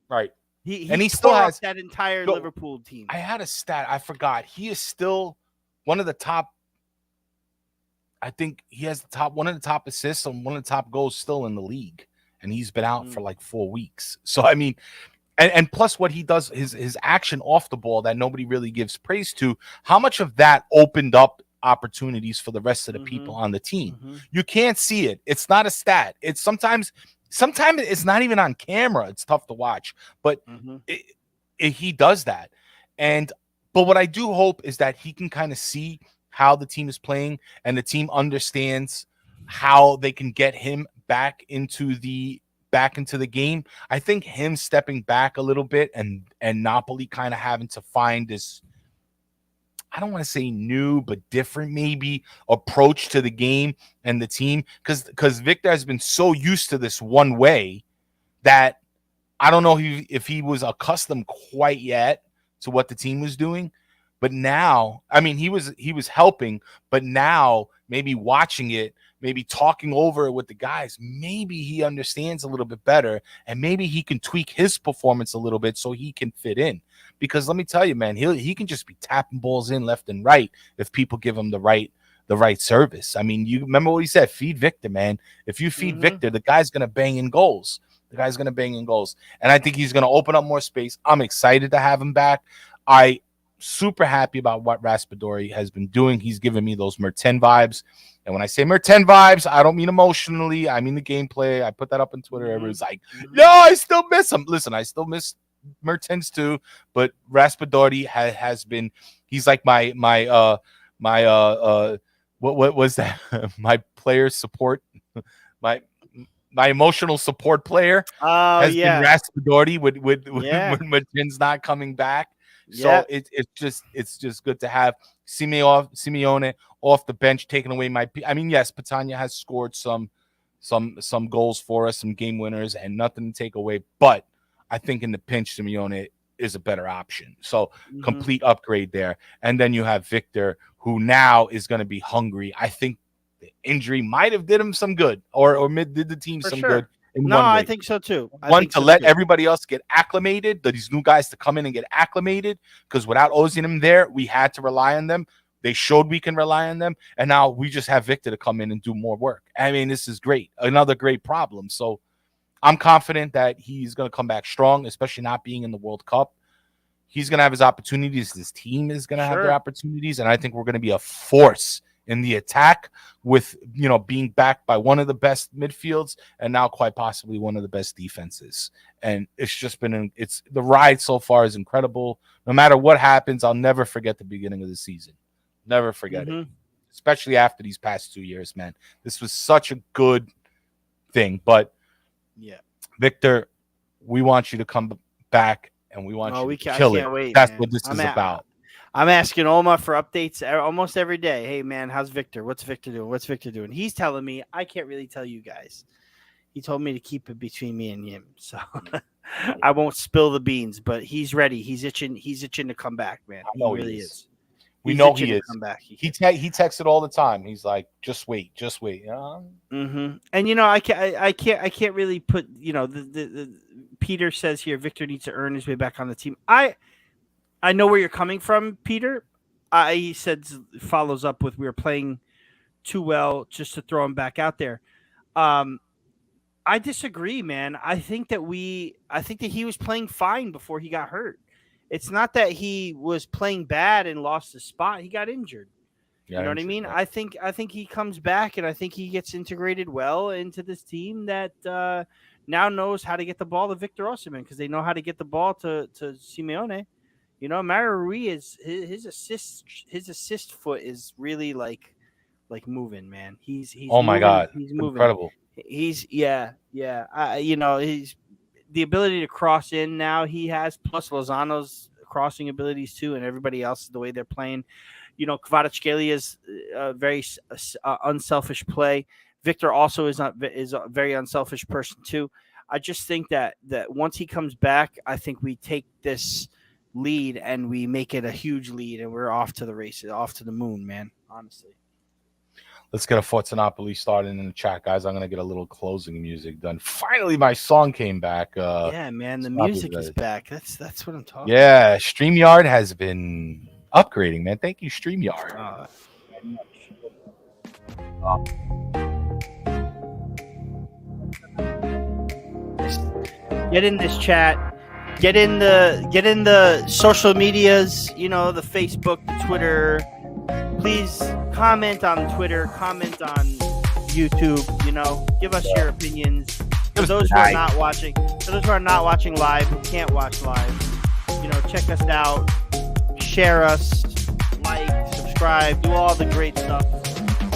Right. He still has that entire Liverpool team. I had a stat. I forgot. He is still one of the top. I think he has one of the top assists and one of the top goals still in the league. And he's been out for like 4 weeks. So, I mean, and plus what he does, his action off the ball that nobody really gives praise to, how much of that opened up opportunities for the rest of the people on the team? You can't see it. It's not a stat. It's sometimes it's not even on camera. It's tough to watch, but he does that. But what I do hope is that he can kind of see how the team is playing and the team understands how they can get him back into the game. I think him stepping back a little bit and Napoli kind of having to find this, I don't want to say new, but different maybe approach to the game and the team. Because Victor has been so used to this one way that I don't know if he was accustomed quite yet to what the team was doing. But now, I mean, he was helping, but now maybe watching it, maybe talking over it with the guys, maybe he understands a little bit better and maybe he can tweak his performance a little bit so he can fit in. Because let me tell you, man, he can just be tapping balls in left and right if people give him the right service. I mean, you remember what he said, feed Victor, man. If you feed Victor, the guy's going to bang in goals. And I think he's going to open up more space. I'm excited to have him back. I super happy about what Raspadori has been doing. He's giving me those Merten vibes. And when I say Merten vibes, I don't mean emotionally. I mean the gameplay. I put that up on Twitter. Everyone's like, no, I still miss him. Listen, I still miss Mertens too. But Raspadori has been, he's like my what was that? My player support, my emotional support player has been Raspadori with when Mertens not coming back. So it's just good to have Simeone off the bench taking away I mean, yes, Patania has scored some goals for us, some game winners, and nothing to take away. But I think in the pinch, Simeone is a better option. So complete upgrade there. And then you have Victor, who now is going to be hungry. I think the injury might have did him some good, or did the team some good. I think so too. Let everybody else get acclimated, these new guys to come in and get acclimated, because without Osimhen there, we had to rely on them. They showed we can rely on them, and now we just have Victor to come in and do more work. I mean, this is great. Another great problem. So I'm confident that he's going to come back strong, especially not being in the World Cup. He's going to have his opportunities. His team is going to have their opportunities, and I think we're going to be a force in the attack with, being backed by one of the best midfields and now quite possibly one of the best defenses. And it's just been, the ride so far is incredible. No matter what happens, I'll never forget the beginning of the season. Never forget it, especially after these past 2 years, man. This was such a good thing. But Victor, we want you to come back and we want you to kill it. Wait, That's man. what this is about. I'm asking Oma for updates almost every day. Hey, man, how's Victor? What's Victor doing? He's telling me. I can't really tell you guys. He told me to keep it between me and him. So I won't spill the beans, but he's ready. He's itching to come back, man. He really is. We know he is. Come back. He texted all the time. He's like, just wait. And I can't really put. The Peter says here, Victor needs to earn his way back on the team. I know where you're coming from, Peter. He said, follows up with, we were playing too well just to throw him back out there. I disagree, man. I think that he was playing fine before he got hurt. It's not that he was playing bad and lost his spot. He got injured. You know what I mean? I think he comes back, and I think he gets integrated well into this team that now knows how to get the ball to Victor Osimhen, because they know how to get the ball to Simeone. You know, Mario Rui his assist foot is really like moving, man. He's oh my God, he's moving. Incredible. He's he's the ability to cross in now he has, plus Lozano's crossing abilities too, and everybody else, the way they're playing. You know, Kvaratskhelia is a very unselfish play. Victor also is a very unselfish person too. I just think that once he comes back, I think we take this lead and we make it a huge lead, and we're off to the races, off to the moon, man. Honestly. Let's get a Partenopei started in the chat, guys. I'm gonna get a little closing music done. Finally, my song came back. Yeah, man, the music is back. That's what I'm talking. Yeah, StreamYard has been upgrading, man. Thank you, StreamYard. Get in this chat. Get in the social medias. You know, the Facebook, the Twitter. Please comment on Twitter, comment on YouTube, you know, give us your opinions. For those who are not watching live, who can't watch live, you know, check us out, share us, like, subscribe, do all the great stuff.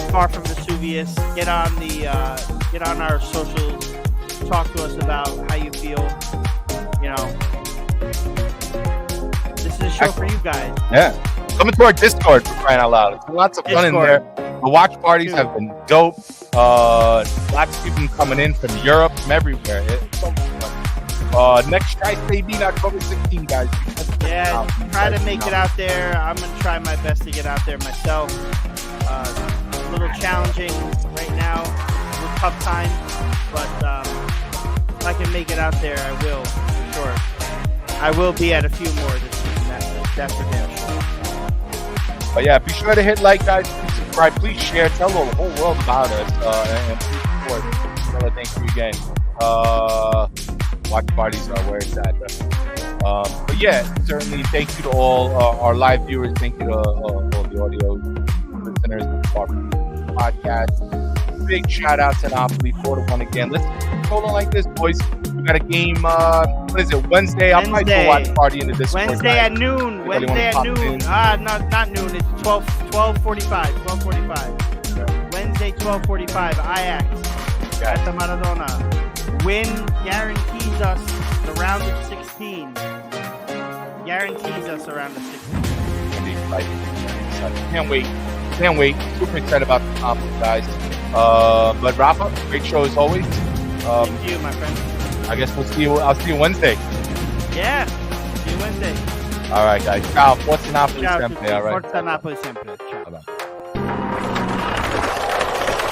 Far from Vesuvius, get on our socials, talk to us about how you feel, you know. This is a show for you guys. Yeah. Come into our Discord, for crying out loud. It's been lots of fun in there. The watch parties have been dope. Lots of people coming in from Europe, from everywhere. It's so fun. Next Strike maybe October 16, guys. Yeah, try to make it out there. I'm going to try my best to get out there myself. A little challenging right now. A little tough time. But if I can make it out there, I will, for sure. I will be at a few more this season. That's for damn sure. But yeah, be sure to hit like, guys. Please subscribe. Please share. Tell the whole world about us. And please support. Thank you again. Watch parties are where it's at. But yeah, certainly thank you to all our live viewers. Thank you to all the audio listeners of the podcast. Big shout out to Napoli, 4-1 again. Let's hold on like this, boys. We got a game. What is it? Wednesday. I'll probably go watch party in the Discord. Wednesday at noon. Not noon. It's 12:45. 12:45. Wednesday, 12:45. Ajax at the Maradona. Win guarantees us the round of 16. Guarantees us a round of 16. Can't wait. Super excited about the conference, guys. But Rafa, great show as always. Thank you, my friend. I guess I'll see you Wednesday. Yeah, see you Wednesday. All right, guys. Ciao. Forza Napoli sempre. All right. Forza Napoli sempre. Ciao. Bye-bye.